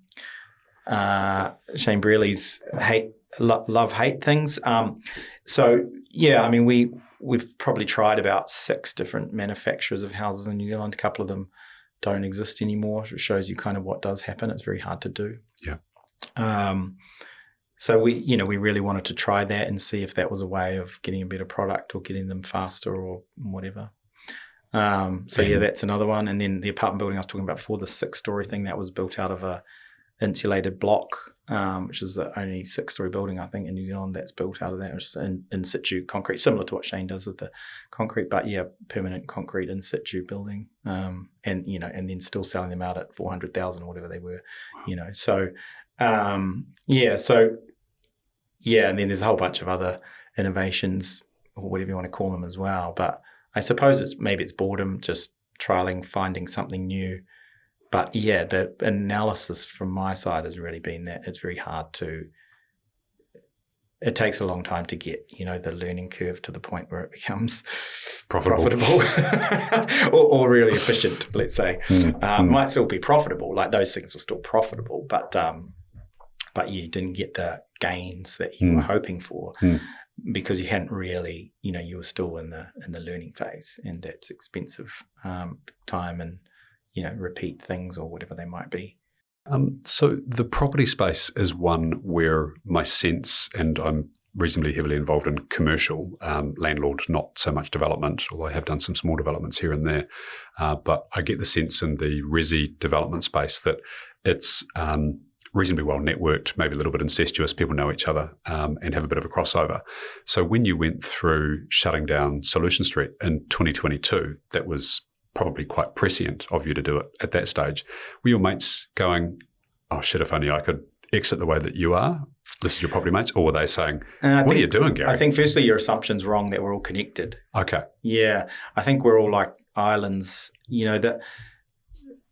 Brearley's love-hate things. I mean, we've probably tried about 6 different manufacturers of houses in New Zealand. A couple of them don't exist anymore, which shows you kind of what does happen. It's very hard to do. So we really wanted to try that and see if that was a way of getting a better product or getting them faster or whatever. That's another one. And then the apartment building I was talking about before, the 6-story thing, that was built out of a insulated block, which is the only 6-story building, I think, in New Zealand that's built out of that, which is in situ concrete, similar to what Shane does with the concrete, but permanent concrete in situ building, and then still selling them out at 400,000 or whatever they were, and then there's a whole bunch of other innovations or whatever you want to call them as well. But I suppose maybe it's boredom, just trialing, finding something new. But the analysis from my side has really been that it's very hard it takes a long time to get, the learning curve to the point where it becomes profitable or really efficient, let's say. Might still be profitable, like those things are still profitable, but you didn't get the gains that you were hoping for. Because you hadn't really, you were still in the learning phase, and that's expensive time and, repeat things or whatever they might be. So the property space is one where my sense, and I'm reasonably heavily involved in commercial, landlord, not so much development, although I have done some small developments here and there. But I get the sense in the resi development space that it's reasonably well networked, maybe a little bit incestuous. People know each other and have a bit of a crossover. So when you went through shutting down Solution Street in 2022, that was probably quite prescient of you to do it at that stage. Were your mates going, oh shit, if only I could exit the way that you are? This is your property mates? Or were they saying, what are you doing, Gary? I think firstly your assumption's wrong that we're all connected. Okay. Yeah. I think we're all like islands, that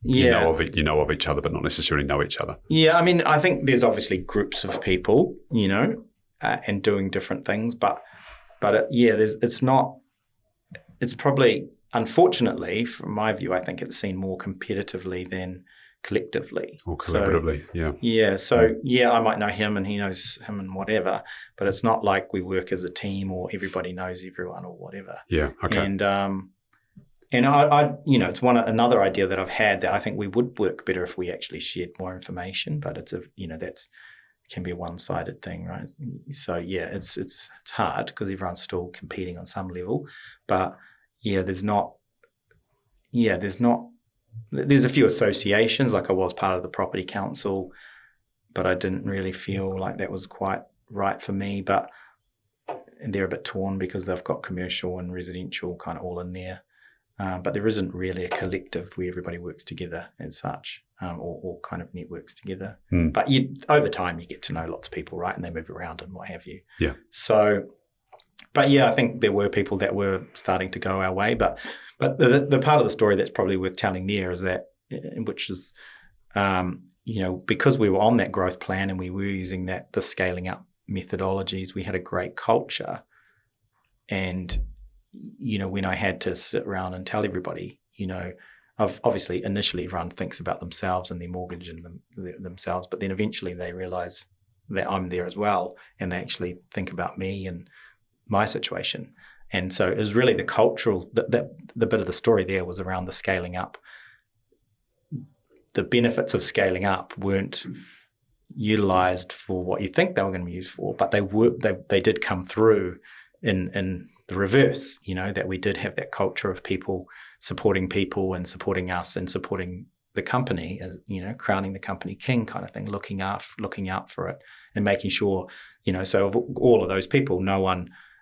Yeah. You know of each other, but not necessarily know each other. Yeah, I mean, I think there's obviously groups of people, and doing different things, but it's probably, unfortunately, from my view, I think it's seen more competitively than collectively. Or collaboratively, yeah. Yeah, so I might know him and he knows him and whatever, but it's not like we work as a team or everybody knows everyone or whatever. Yeah, okay. And I it's another idea that I've had, that I think we would work better if we actually shared more information, but it's can be a one-sided thing, right? So yeah, it's hard because everyone's still competing on some level, but there's a few associations. Like I was part of the property council, but I didn't really feel like that was quite right for me. But they're a bit torn because they've got commercial and residential kind of all in there. But there isn't really a collective where everybody works together as such, or kind of networks together. But over time you get to know lots of people, right? And they move around and what have you. Yeah. So, but I think there were people that were starting to go our way. But the part of the story that's probably worth telling there is that, which is, because we were on that growth plan and we were using the scaling up methodologies, we had a great culture. And when I had to sit around and tell everybody, obviously initially everyone thinks about themselves and their mortgage and themselves, but then eventually they realize that I'm there as well, and they actually think about me and my situation. And so it was really the cultural, the bit of the story there was around the scaling up. The benefits of scaling up weren't utilized for what you think they were going to be used for, but they did come through in the reverse, that we did have that culture of people supporting and us and supporting the company, as crowning the company king kind of thing, looking out for it and making sure, so of all of those people,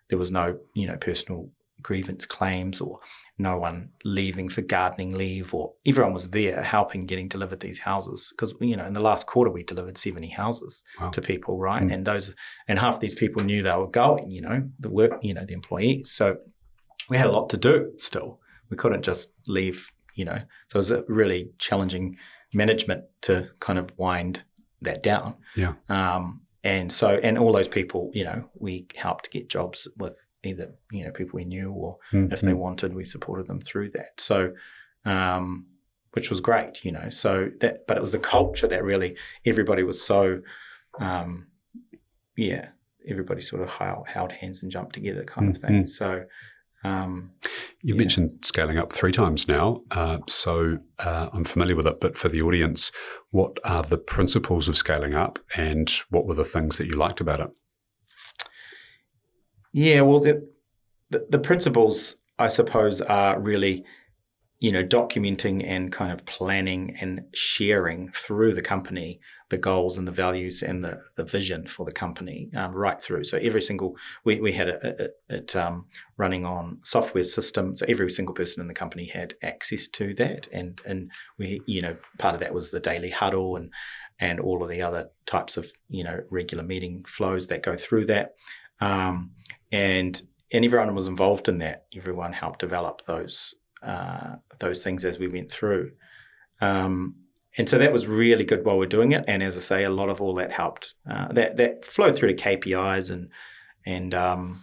there was no, personal grievance claims or no one leaving for gardening leave, or everyone was there helping getting delivered these houses. Because, in the last quarter, we delivered 70 houses to people, right? And half these people knew they were going, the work, the employees. So we had a lot to do still. We couldn't just leave, So it was a really challenging management to kind of wind that down. Yeah. And all those people, we helped get jobs with either, people we knew, or if they wanted, we supported them through that. So, which was great, but it was the culture that really, everybody was so, everybody sort of held hands and jumped together kind of thing. So, you mentioned scaling up 3 times now, so I'm familiar with it, but for the audience, what are the principles of scaling up and what were the things that you liked about it? Yeah, well, the principles, I suppose, are really, documenting and kind of planning and sharing through the company the goals and the values and the vision for the company right through. So we had it running on software systems. So every single person in the company had access to that, and we, part of that was the daily huddle and all of the other types of regular meeting flows that go through that, and everyone was involved in that. Everyone helped develop those things as we went through. And so that was really good while we're doing it. And as I say, a lot of all that helped. That flowed through to KPIs and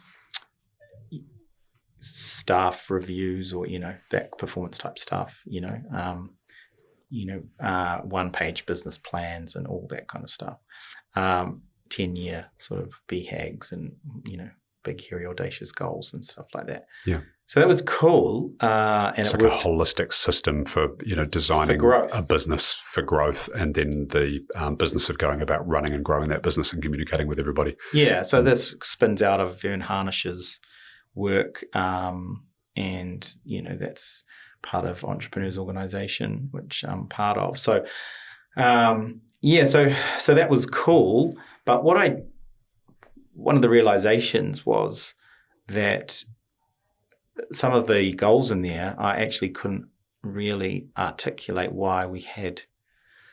staff reviews, or, that performance type stuff, one-page business plans and all that kind of stuff. 10-year sort of BHAGs and, big, hairy, audacious goals and stuff like that. Yeah. So that was cool. And it's it like worked a holistic system for, designing a business for growth, and then the business of going about running and growing that business and communicating with everybody. Yeah. So this spins out of Vern Harnish's work. And, that's part of Entrepreneurs Organisation, which I'm part of. So, so that was cool. But one of the realizations was that some of the goals in there, I actually couldn't really articulate why we had.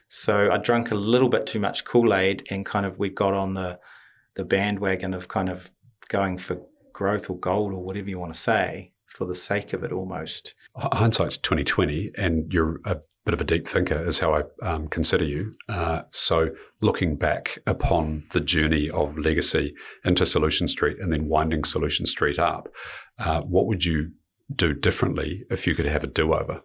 So I drank a little bit too much Kool-Aid, and kind of we got on the bandwagon of kind of going for growth or gold or whatever you want to say, for the sake of it almost. Hindsight's 2020, and you're bit of a deep thinker is how I consider you. So looking back upon the journey of legacy into Solution Street and then winding Solution Street up, what would you do differently if you could have a do-over?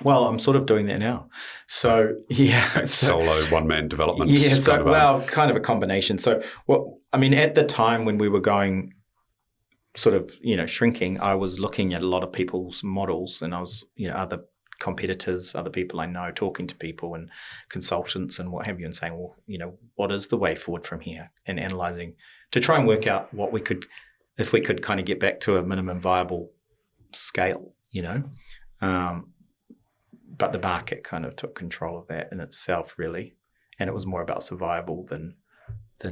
Well, I'm sort of doing that now. So, yeah. Solo one-man development. Yeah, so, kind of a combination. So, at the time when we were going sort of, shrinking, I was looking at a lot of people's models, and I was, other competitors, other people I know, talking to people and consultants and what have you, and saying, well, what is the way forward from here, and analysing to try and work out if we could kind of get back to a minimum viable scale, but the market kind of took control of that in itself, really, and it was more about survival than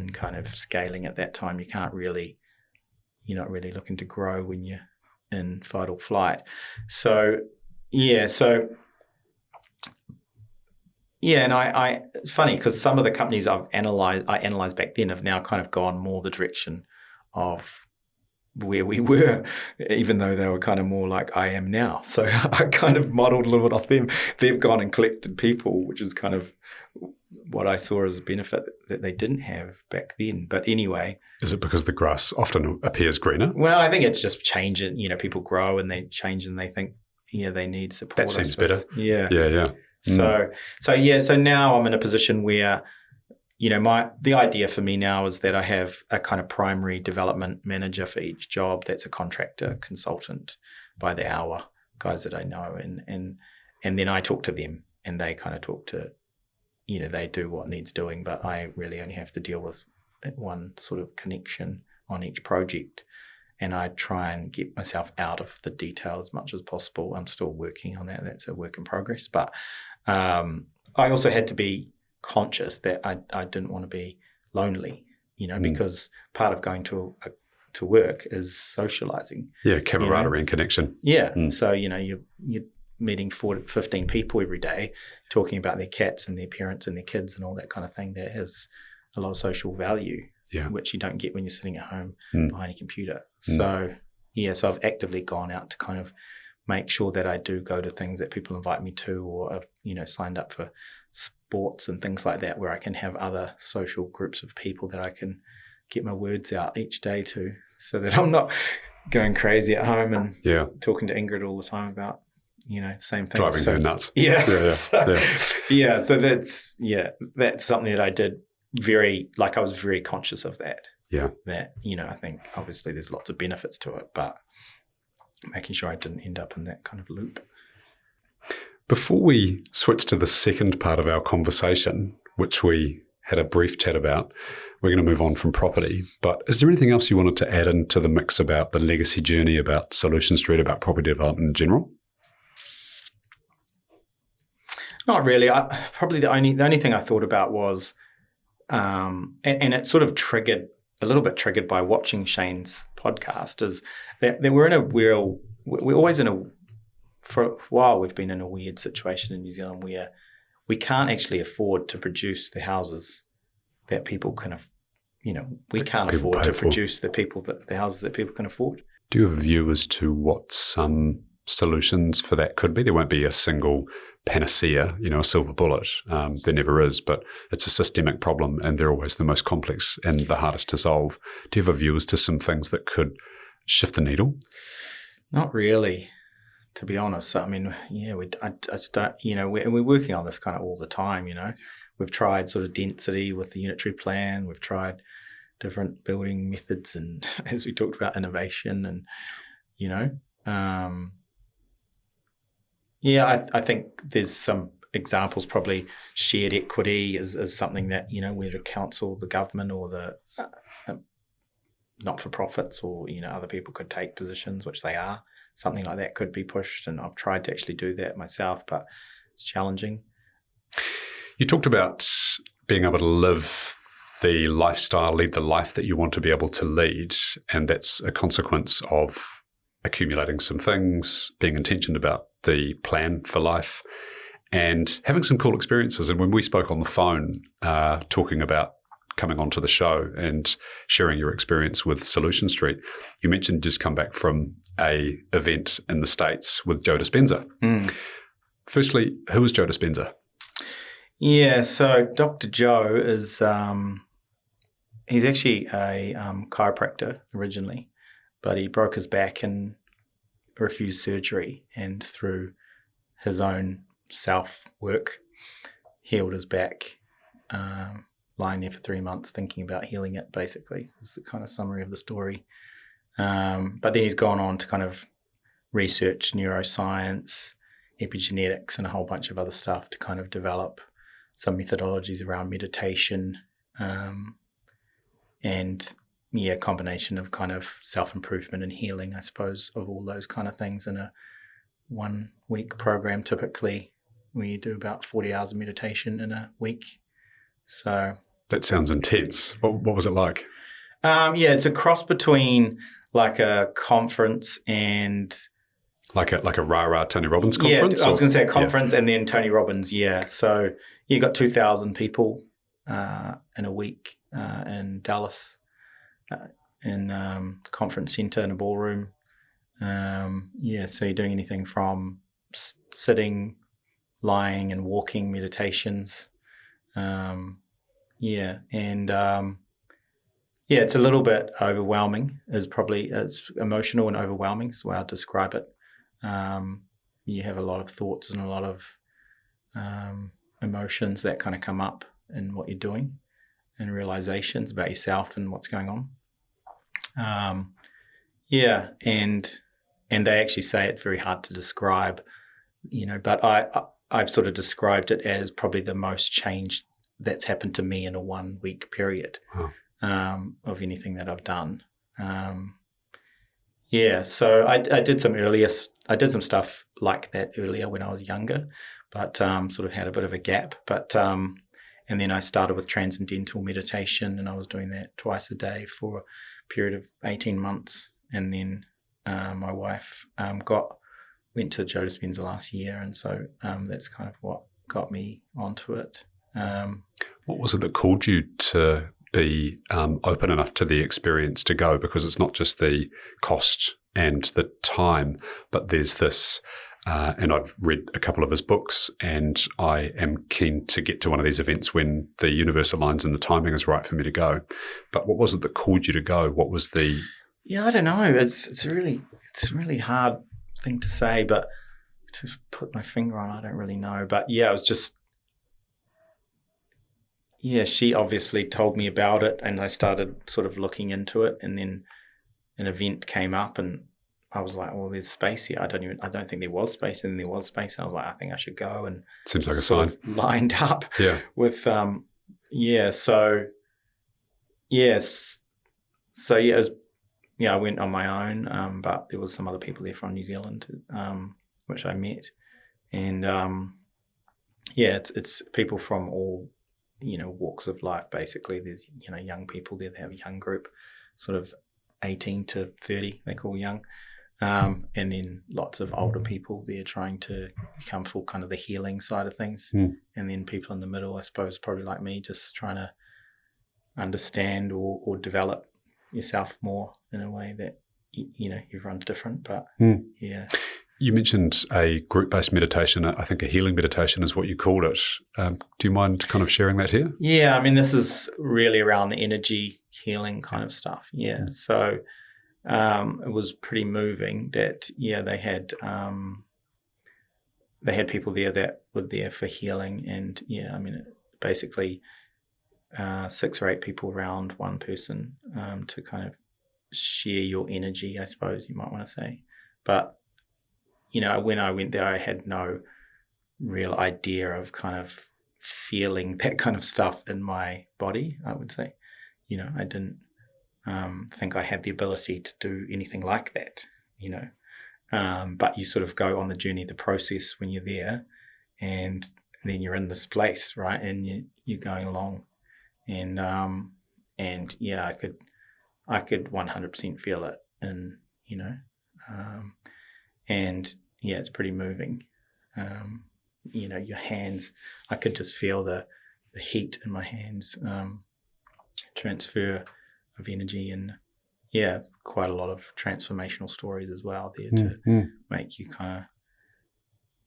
kind of scaling at that time. You're not really looking to grow when you're in fight or flight. So, yeah. And it's funny because some of the companies I analysed back then have now kind of gone more the direction of where we were, even though they were kind of more like I am now. So I kind of modelled a little bit off them. They've gone and collected people, which is kind of what I saw as a benefit that they didn't have back then. But anyway. Is it because the grass often appears greener? Well, I think it's just changing. People grow and they change and they think, they need support. That seems better. Yeah. Yeah. So now I'm in a position where, the idea for me now is that I have a kind of primary development manager for each job. That's a contractor, consultant by the hour, guys that I know. And then I talk to them and they kind of talk to, they do what needs doing, but I really only have to deal with one sort of connection on each project. And I try and get myself out of the detail as much as possible. I'm still working on that. That's a work in progress. But I also had to be conscious that I didn't want to be lonely, because part of going to work is socializing. Yeah, camaraderie and connection. Yeah. So, you're meeting 15 people every day, talking about their cats and their parents and their kids and all that kind of thing. That has a lot of social value. Yeah. Which you don't get when you're sitting at home behind a computer. So, so I've actively gone out to kind of make sure that I do go to things that people invite me to, or I've, signed up for sports and things like that where I can have other social groups of people that I can get my words out each day to, so that I'm not going crazy at home and talking to Ingrid all the time about, the same thing. Driving her nuts. Yeah. So that's something that I did. I was very conscious of that. Yeah. That, I think obviously there's lots of benefits to it, but making sure I didn't end up in that kind of loop. Before we switch to the second part of our conversation, which we had a brief chat about, we're going to move on from property. But is there anything else you wanted to add into the mix about the legacy journey, about Solution Street, about property development in general? Not really. Probably the only thing I thought about was, and it sort of a little bit triggered by watching Shane's podcast, is that we're always for a while we've been in a weird situation in New Zealand where we can't actually afford to produce the houses that people can, we can't afford to produce the houses that people can afford. Do you have a view as to what some solutions for that could be? There won't be a single panacea, a silver bullet. There never is, but it's a systemic problem and they're always the most complex and the hardest to solve. Do you have a view as to some things that could shift the needle? Not really, to be honest. I mean, we're working on this kind of all the time, We've tried sort of density with the unitary plan. We've tried different building methods and, as we talked about, innovation and, I think there's some examples. Probably shared equity is something that, where the council, the government, or the not-for-profits or, other people could take positions, which they are. Something like that could be pushed, and I've tried to actually do that myself, but it's challenging. You talked about being able to live the lifestyle, lead the life that you want to be able to lead, and that's a consequence of accumulating some things, being intentioned about the plan for life, and having some cool experiences. And when we spoke on the phone, talking about coming onto the show and sharing your experience with Solution Street, you mentioned just come back from a event in the States with Joe Dispenza. Firstly, who is Joe Dispenza? Yeah, so Dr. Joe is, he's actually a chiropractor originally, but he broke his back and refused surgery, and through his own self-work, healed his back, lying there for 3 months thinking about healing it, basically. Is the kind of summary of the story. But then he's gone on to kind of research neuroscience, epigenetics, and a whole bunch of other stuff to kind of develop some methodologies around meditation, and combination of kind of self-improvement and healing, I suppose, of all those kind of things in a 1 week program. Typically we do about 40 hours of meditation in a week. So that sounds intense. What was it like? It's a cross between like a conference and like a rah-rah Tony Robbins conference? Yeah, I was going to say a conference and then Tony Robbins, yeah. So you got 2,000 people in a week in Dallas, in conference center in a ballroom. So you're doing anything from sitting, lying and walking meditations. It's a little bit overwhelming. It's emotional and overwhelming is the way I'd describe it. You have a lot of thoughts and a lot of emotions that kind of come up in what you're doing, and realizations about yourself and what's going on. And they actually say it's very hard to describe, but I've sort of described it as probably the most change that's happened to me in a 1 week period. Wow. Of anything that I've done. So I did some stuff like that earlier when I was younger, but sort of had a bit of a gap. But and then I started with transcendental meditation, and I was doing that twice a day for a period of 18 months. And then my wife went to Joe Dispenza last year, and so that's kind of what got me onto it. What was it that called you to be open enough to the experience to go? Because it's not just the cost and the time, but there's this, and I've read a couple of his books, and I am keen to get to one of these events when the universe aligns and the timing is right for me to go. But what was it that called you to go? What was the... Yeah, I don't know. It's a really hard thing to say, but to put my finger on, I don't really know. But yeah, it was just... Yeah, she obviously told me about it, and I started sort of looking into it, and then an event came up, and I was like, "Well, there's space here." I don't think there was space, and then there was space. I was like, "I think I should go." And seems like a sign. Lined up, with So it was, I went on my own, but there was some other people there from New Zealand, which I met, and it's people from all walks of life. Basically, there's young people there. They have a young group, sort of 18 to 30, they call young, and then lots of older people there trying to come for kind of the healing side of things, and then people in the middle, I suppose, probably like me, just trying to understand or develop yourself more in a way that everyone's different, but You mentioned a group-based meditation. I think a healing meditation is what you called it. Do you mind kind of sharing that here? Yeah, I mean, this is really around the energy healing kind of stuff. Yeah, so it was pretty moving that they had people there that were there for healing, and basically 6 or 8 people around one person to kind of share your energy, I suppose you might want to say, but. When I went there, I had no real idea of kind of feeling that kind of stuff in my body, I would say. I didn't think I had the ability to do anything like that, but you sort of go on the journey, the process when you're there, and then you're in this place, right? And you're going along. And I could 100% feel it. And, it's pretty moving. Your hands, I could just feel the heat in my hands, transfer of energy, and quite a lot of transformational stories as well there to make you kind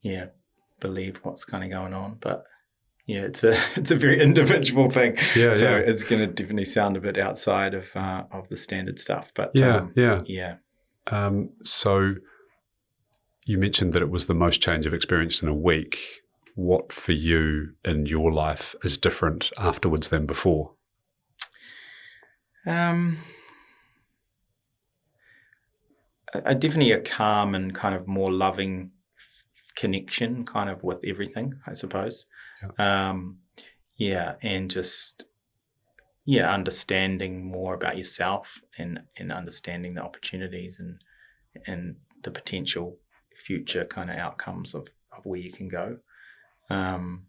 of, believe what's kind of going on. But yeah, it's a very individual thing. Yeah, so yeah. it's going to definitely sound a bit outside of the standard stuff. But yeah. So you mentioned that it was the most change you've experienced in a week. What for you in your life is different afterwards than before? Definitely a calm and kind of more loving connection kind of with everything, I suppose. And just understanding more about yourself and understanding the opportunities and the potential future kind of outcomes of where you can go. I'm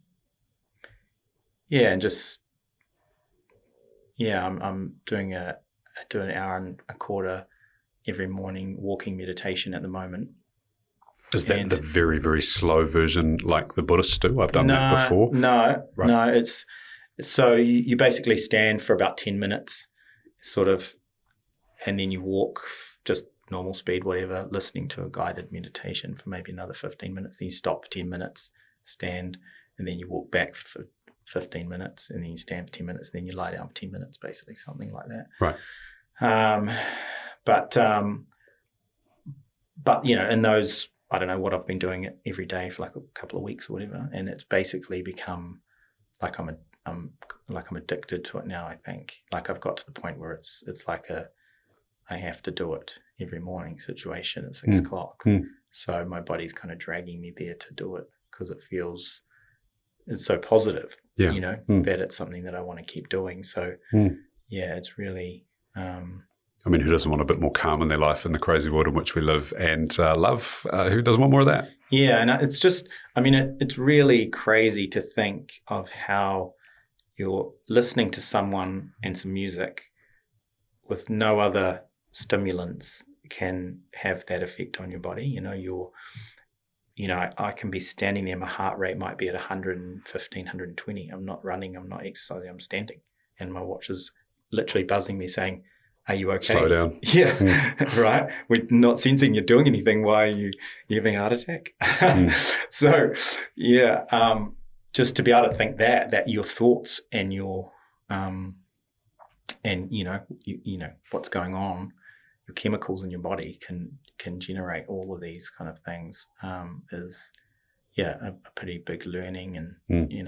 doing an hour and a quarter every morning walking meditation at the moment. Is that the very, very slow version like the Buddhists do? I've done that before. No. It's so you basically stand for about 10 minutes, sort of, and then you walk just normal speed, whatever, listening to a guided meditation for maybe another 15 minutes. Then you stop for 10 minutes, stand, and then you walk back for 15 minutes, and then you stand for 10 minutes, and then you lie down for 10 minutes, basically, something like that. Right. But in those, I don't know what I've been doing it every day for like a couple of weeks or whatever, and it's basically become like I'm addicted to it now. I think like I've got to the point where it's like I have to do it every morning situation at 6 o'clock. So my body's kind of dragging me there to do it because it's so positive, that it's something that I want to keep doing. So it's really. I mean, who doesn't want a bit more calm in their life in the crazy world in which we live, and love? Who doesn't want more of that? Yeah, and it's just, I mean, it's really crazy to think of how you're listening to someone and some music with no other stimulants can have that effect on your body. I can be standing there, my heart rate might be at 115, 120. I'm not running, I'm not exercising, I'm standing. And my watch is literally buzzing me saying, are you okay? Slow down. Yeah, right. We're not sensing you're doing anything. Why are you having a heart attack? So, just to be able to think that your thoughts and your, what's going on, your chemicals in your body can generate all of these kind of things is, a pretty big learning and,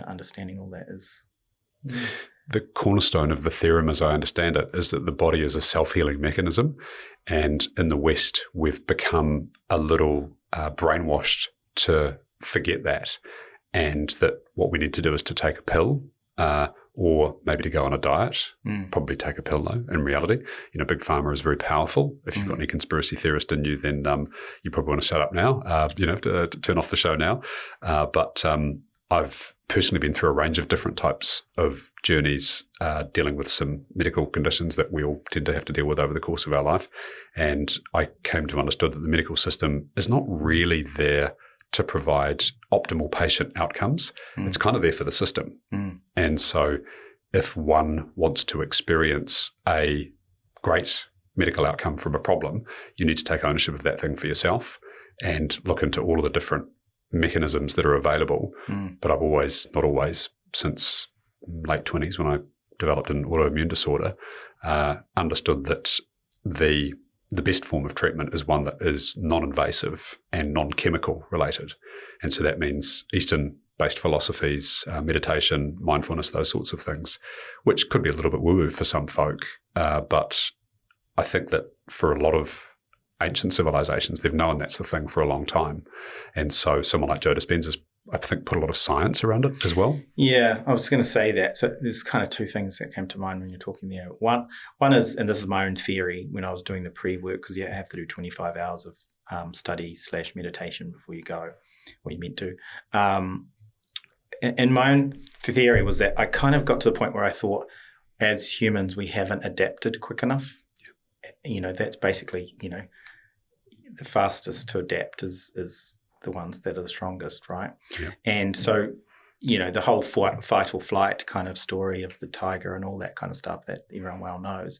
understanding all that is. The cornerstone of the theorem, as I understand it, is that the body is a self-healing mechanism. And in the West, we've become a little brainwashed to forget that, and that what we need to do is to take a pill or maybe to go on a diet, probably take a pill though, in reality. Big Pharma is very powerful. If you've got any conspiracy theorist in you, then you probably want to shut up now, to turn off the show now. But I've personally been through a range of different types of journeys dealing with some medical conditions that we all tend to have to deal with over the course of our life. And I came to understand that the medical system is not really there to provide optimal patient outcomes. It's kind of there for the system. And so if one wants to experience a great medical outcome from a problem, you need to take ownership of that thing for yourself and look into all of the different mechanisms that are available. But I've not always, since late 20s when I developed an autoimmune disorder, understood that the best form of treatment is one that is non-invasive and non-chemical related. And so that means Eastern-based philosophies, meditation, mindfulness, those sorts of things, which could be a little bit woo-woo for some folk. But I think that for a lot of ancient civilizations, they've known that's the thing for a long time. And so someone like Joe Dispenza's, I think, put a lot of science around it as well. Yeah, I was going to say that. So there's kind of two things that came to mind when you're talking there. One is, and this is my own theory, when I was doing the pre-work, because you have to do 25 hours of study/meditation before you go, or you meant to. And my own theory was that I kind of got to the point where I thought, as humans, we haven't adapted quick enough. That's basically, the fastest to adapt is the ones that are the strongest, right? Yeah. And so, the whole fight or flight kind of story of the tiger and all that kind of stuff that everyone well knows,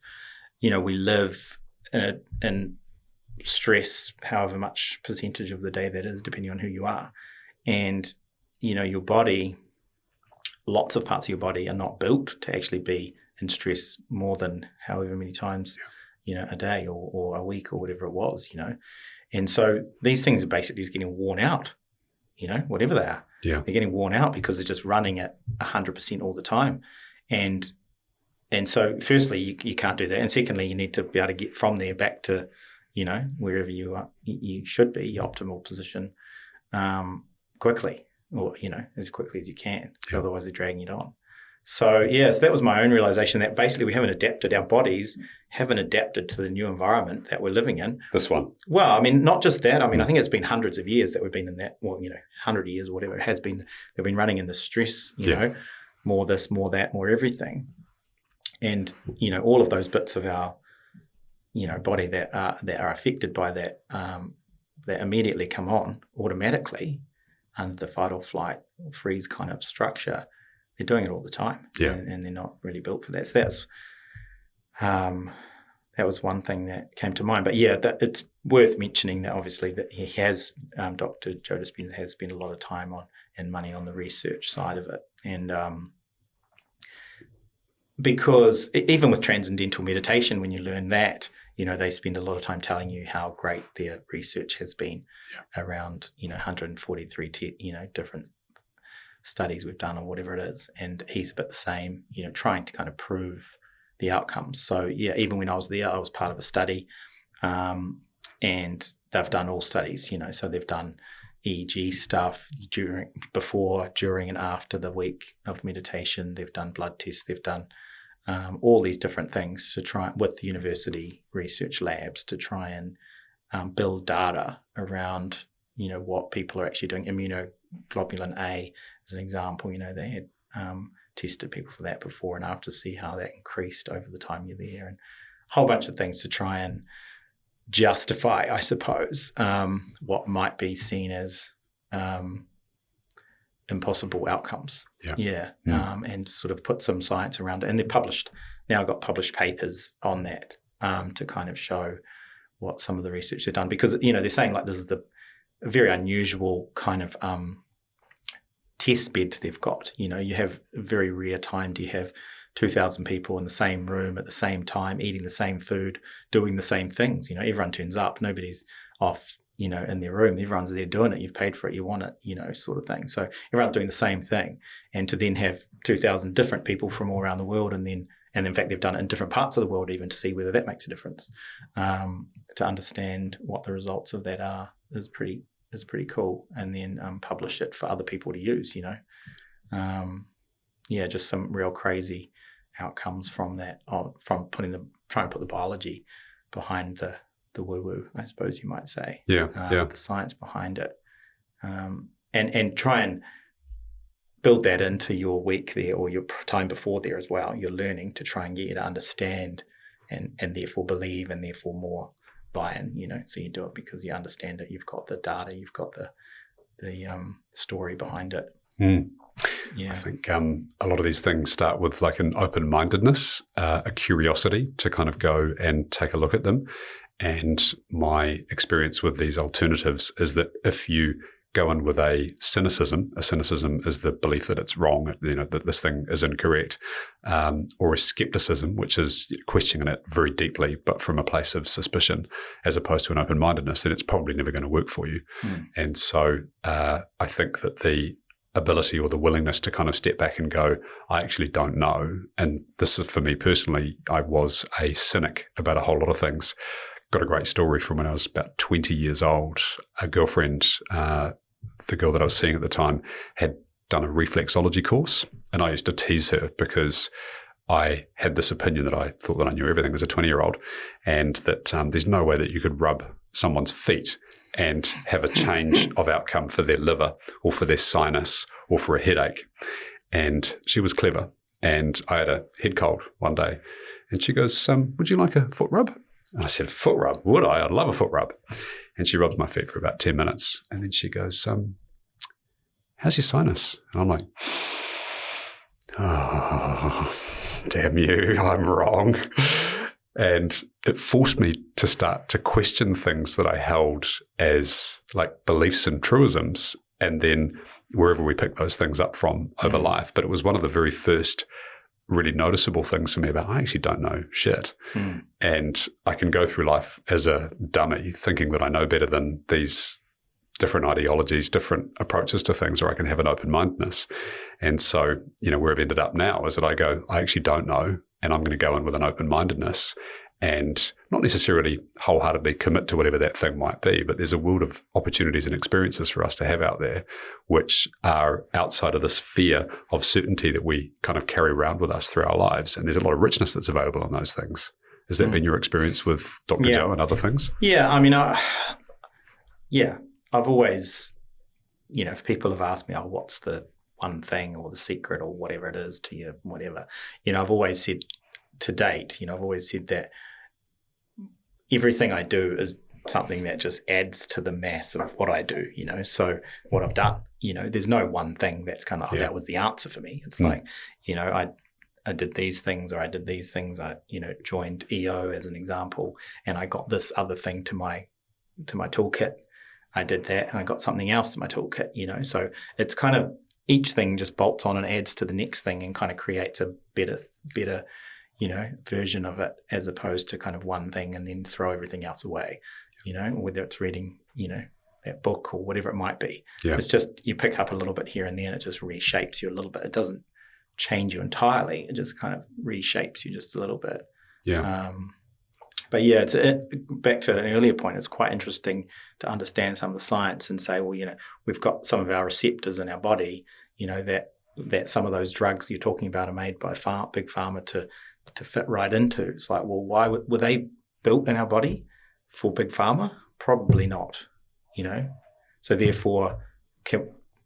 we live in stress, however much percentage of the day that is, depending on who you are. And your body, lots of parts of your body are not built to actually be in stress more than however many times, a day or a week or whatever it was, And so these things are basically just getting worn out, whatever they are. Yeah. They're getting worn out because they're just running at 100% all the time. And so firstly, you can't do that. And secondly, you need to be able to get from there back to, wherever you should be, your optimal position, quickly, or, as quickly as you can. Yeah. Otherwise, they're dragging it on. So, so that was my own realization that basically we haven't adapted, our bodies haven't adapted to the new environment that we're living in. This one. Well, not just that. I think it's been hundreds of years that we've been in that, 100 years or whatever it has been. They've been running in the stress, more this, more that, more everything. And, all of those bits of our, body that are affected by that, that immediately come on automatically under the fight or flight or freeze kind of structure. They're doing it all the time, and they're not really built for that. So that was one thing that came to mind. But it's worth mentioning that obviously that he has, Dr. Joe Dispenza has spent a lot of time on and money on the research side of it, and because even with transcendental meditation, when you learn that, they spend a lot of time telling you how great their research has been around 143 different studies we've done or whatever it is, and he's a bit the same, trying to kind of prove the outcomes. So even when I was there, I was part of a study, and they've done all studies, so they've done EEG stuff before, during, and after the week of meditation. They've done blood tests. They've done all these different things to try with the university research labs to try and build data around what people are actually doing. Immunoglobulin A as an example, they had tested people for that before and after to see how that increased over the time you're there, and a whole bunch of things to try and justify, I suppose, what might be seen as impossible outcomes. And sort of put some science around it. And they've got published papers on that to kind of show what some of the research they've done. Because, they're saying like this is a very unusual kind of test bed they've got. You have a very rare time do you have 2,000 people in the same room at the same time, eating the same food, doing the same things. Everyone turns up. Nobody's off, in their room. Everyone's there doing it. You've paid for it. You want it, sort of thing. So everyone's doing the same thing. And to then have 2,000 different people from all around the world, and in fact, they've done it in different parts of the world even to see whether that makes a difference. To understand what the results of that are is pretty cool. And then publish it for other people to use, just some real crazy outcomes from that, from trying to put the biology behind the woo-woo, I suppose you might say. The science behind it. And try and build that into your week there or your time before there as well. You're learning to try and get you to understand and therefore believe and therefore more buy-in, So you do it because you understand it. You've got the data. You've got the story behind it. I think a lot of these things start with like an open-mindedness, a curiosity to kind of go and take a look at them. And my experience with these alternatives is that if you go in with a cynicism is the belief that it's wrong, that this thing is incorrect, or a skepticism, which is questioning it very deeply, but from a place of suspicion, as opposed to an open-mindedness, then it's probably never going to work for you. And so I think that the ability or the willingness to kind of step back and go, I actually don't know. And this is, for me personally, I was a cynic about a whole lot of things. Got a great story from when I was about 20 years old. A girlfriend, the girl that I was seeing at the time, had done a reflexology course, and I used to tease her because I had this opinion that I thought that I knew everything as a 20-year-old, and that there's no way that you could rub someone's feet and have a change of outcome for their liver or for their sinus or for a headache. And she was clever, and I had a head cold one day, and she goes, would you like a foot rub? And I said, foot rub? Would I? I'd love a foot rub. And she rubs my feet for about 10 minutes. And then she goes, how's your sinus? And I'm like, oh, damn you, I'm wrong. And it forced me to start to question things that I held as like beliefs and truisms, and then wherever we pick those things up from over life. But it was one of the very first really noticeable things for me about, I actually don't know shit. And I can go through life as a dummy thinking that I know better than these different ideologies, different approaches to things, or I can have an open-mindedness. And so, where I've ended up now is that I go, I actually don't know, and I'm going to go in with an open-mindedness and not necessarily wholeheartedly commit to whatever that thing might be, but there's a world of opportunities and experiences for us to have out there, which are outside of this fear of certainty that we kind of carry around with us through our lives. And there's a lot of richness that's available in those things. Has that been your experience with Dr. Joe and other things? Yeah, I mean, I've always, if people have asked me, what's the one thing or the secret or whatever it is to you, whatever, I've always said to date, I've always said that everything I do is something that just adds to the mass of what I do, so what I've done, there's no one thing that's kind of, that was the answer for me. It's like, I did these things, or I did these things. I, joined EO as an example, and I got this other thing to my toolkit. I did that, and I got something else to my toolkit, so it's kind of each thing just bolts on and adds to the next thing and kind of creates a better, version of it, as opposed to kind of one thing and then throw everything else away, whether it's reading, that book or whatever it might be. Yeah. It's just, you pick up a little bit here and there and it just reshapes you a little bit. It doesn't change you entirely. It just kind of reshapes you just a little bit. Yeah. But yeah, back to an earlier point, it's quite interesting to understand some of the science and say, well, we've got some of our receptors in our body, that some of those drugs you're talking about are made by big pharma to fit right into. It's like, well, why were they built in our body for big pharma? Probably not, So therefore,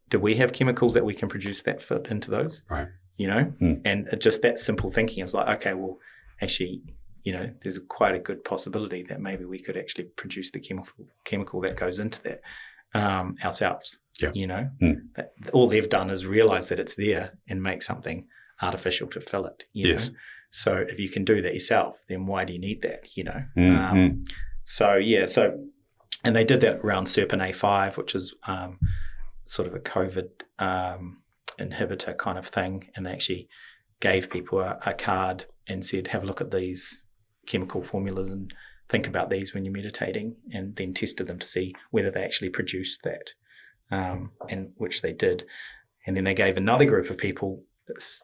do we have chemicals that we can produce that fit into those? Right. And just that simple thinking is like, okay, well, actually, there's quite a good possibility that maybe we could actually produce the chemical that goes into that ourselves. Yeah. That all they've done is realize that it's there and make something artificial to fill it. Yes. So if you can do that yourself, then why do you need that? And they did that around Serpin A5, which is sort of a COVID inhibitor kind of thing, and they actually gave people a card and said, have a look at these chemical formulas and think about these when you're meditating, and then tested them to see whether they actually produced that, and which they did. And then they gave another group of people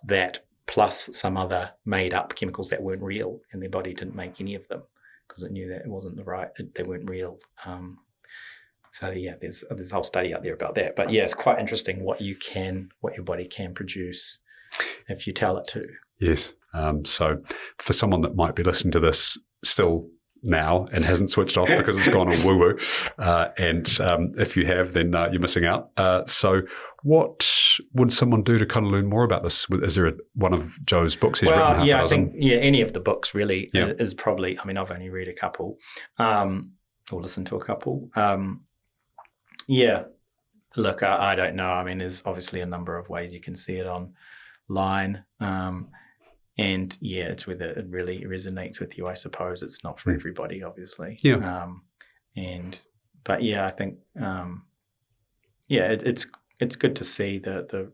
that plus some other made-up chemicals that weren't real, and their body didn't make any of them because it knew that it wasn't they weren't real. So yeah, there's a whole study out there about that. But yeah, it's quite interesting what your body can produce if you tell it to. Yes. So for someone that might be listening to this still now and hasn't switched off because it's gone all woo-woo, and if you have, then you're missing out. So what would someone do to kind of learn more about this? Is there one of Joe's books he's written? I think any of the books really is probably, I mean, I've only read a couple or listened to a couple. Look, I don't know. I mean, there's obviously a number of ways you can see it online. And yeah, it's whether it really resonates with you. I suppose it's not for everybody, obviously. Yeah. But yeah, I think it's good to see the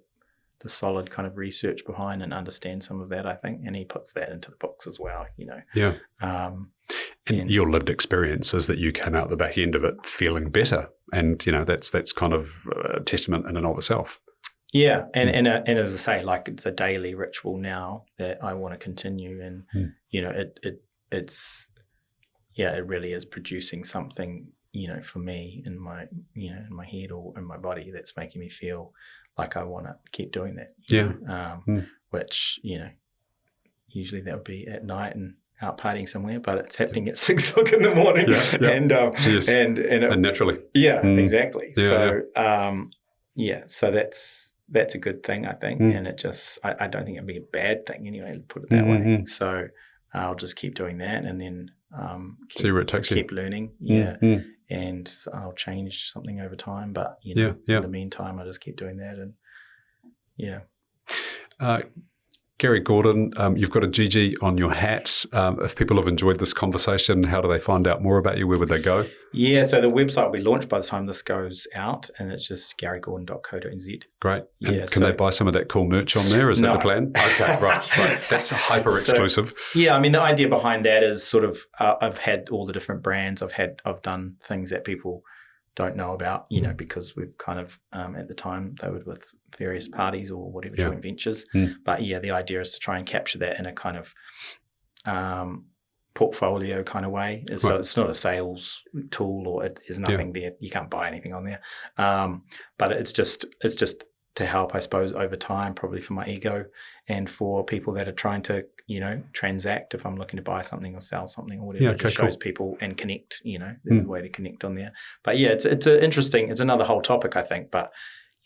solid kind of research behind and understand some of that, I think. And he puts that into the books as well, Yeah. And your lived experience is that you came out the back end of it feeling better, and that's kind of a testament in and of itself. Yeah, and as I say, like, it's a daily ritual now that I want to continue, and it really is producing something, for me in my in my head or in my body that's making me feel like I want to keep doing that. Which usually that would be at night and out partying somewhere, but it's happening at 6 o'clock in the morning, and naturally, exactly. So so that's a good thing, I think, and it just I don't think it'd be a bad thing anyway, to put it that way. So I'll just keep doing that, and then see where it takes you. Keep learning, and I'll change something over time. But in the meantime, I just keep doing that, and Gary Gordon, you've got a GG on your hat. If people have enjoyed this conversation, how do they find out more about you? Where would they go? Yeah, so the website will be launched by the time this goes out, and it's just garygordon.co.nz. Great. And Yeah, can they buy some of that cool merch on there? Is that the plan? Okay, right. That's hyper exclusive. Yeah, I mean, the idea behind that is sort of I've had all the different brands. I've done things that people don't know about, because we've kind of, at the time, they were with various parties or whatever, joint ventures. But yeah, the idea is to try and capture that in a kind of portfolio kind of way. So it's not a sales tool, or there's nothing there. You can't buy anything on there. But it's just to help, I suppose, over time, probably for my ego and for people that are trying to, transact. If I'm looking to buy something or sell something or whatever, it just shows people and connect. There's a way to connect on there. But yeah, it's interesting. It's another whole topic, I think. But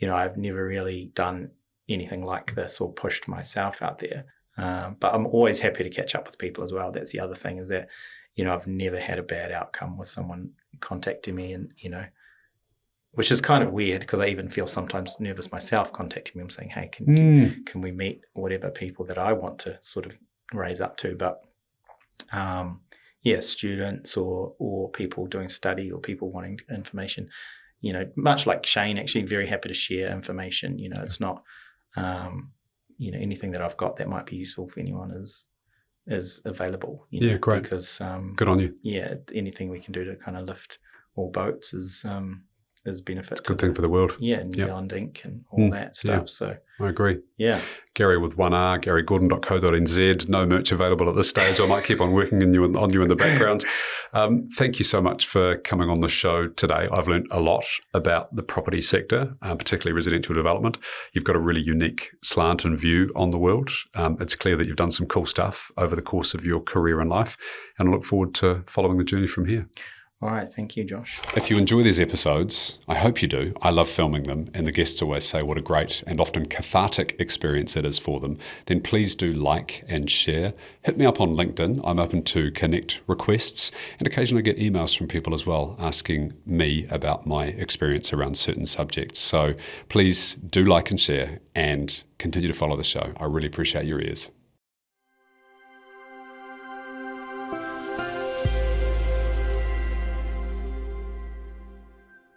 I've never really done anything like this or pushed myself out there. But I'm always happy to catch up with people as well. That's the other thing, is that I've never had a bad outcome with someone contacting me, and which is kind of weird, because I even feel sometimes nervous myself contacting me. I'm saying, hey, can we meet whatever people that I want to sort of raise up to? But students or people doing study or people wanting information, much like Shane, actually very happy to share information. It's not, anything that I've got that might be useful for anyone is available. Great. Because good on you. Yeah, anything we can do to kind of lift all boats is benefit. It's a good thing for the world. Yeah, New Zealand Inc. and all that stuff. So I agree. Yeah. Gary with 1R, garygordon.co.nz. No merch available at this stage. I might keep on working on you in the background. Thank you so much for coming on the show today. I've learned a lot about the property sector, particularly residential development. You've got a really unique slant and view on the world. It's clear that you've done some cool stuff over the course of your career and life, and I look forward to following the journey from here. All right. Thank you, Josh. If you enjoy these episodes, I hope you do. I love filming them, and the guests always say what a great and often cathartic experience it is for them. Then please do like and share. Hit me up on LinkedIn. I'm open to connect requests, and occasionally I get emails from people as well asking me about my experience around certain subjects. So please do like and share, and continue to follow the show. I really appreciate your ears.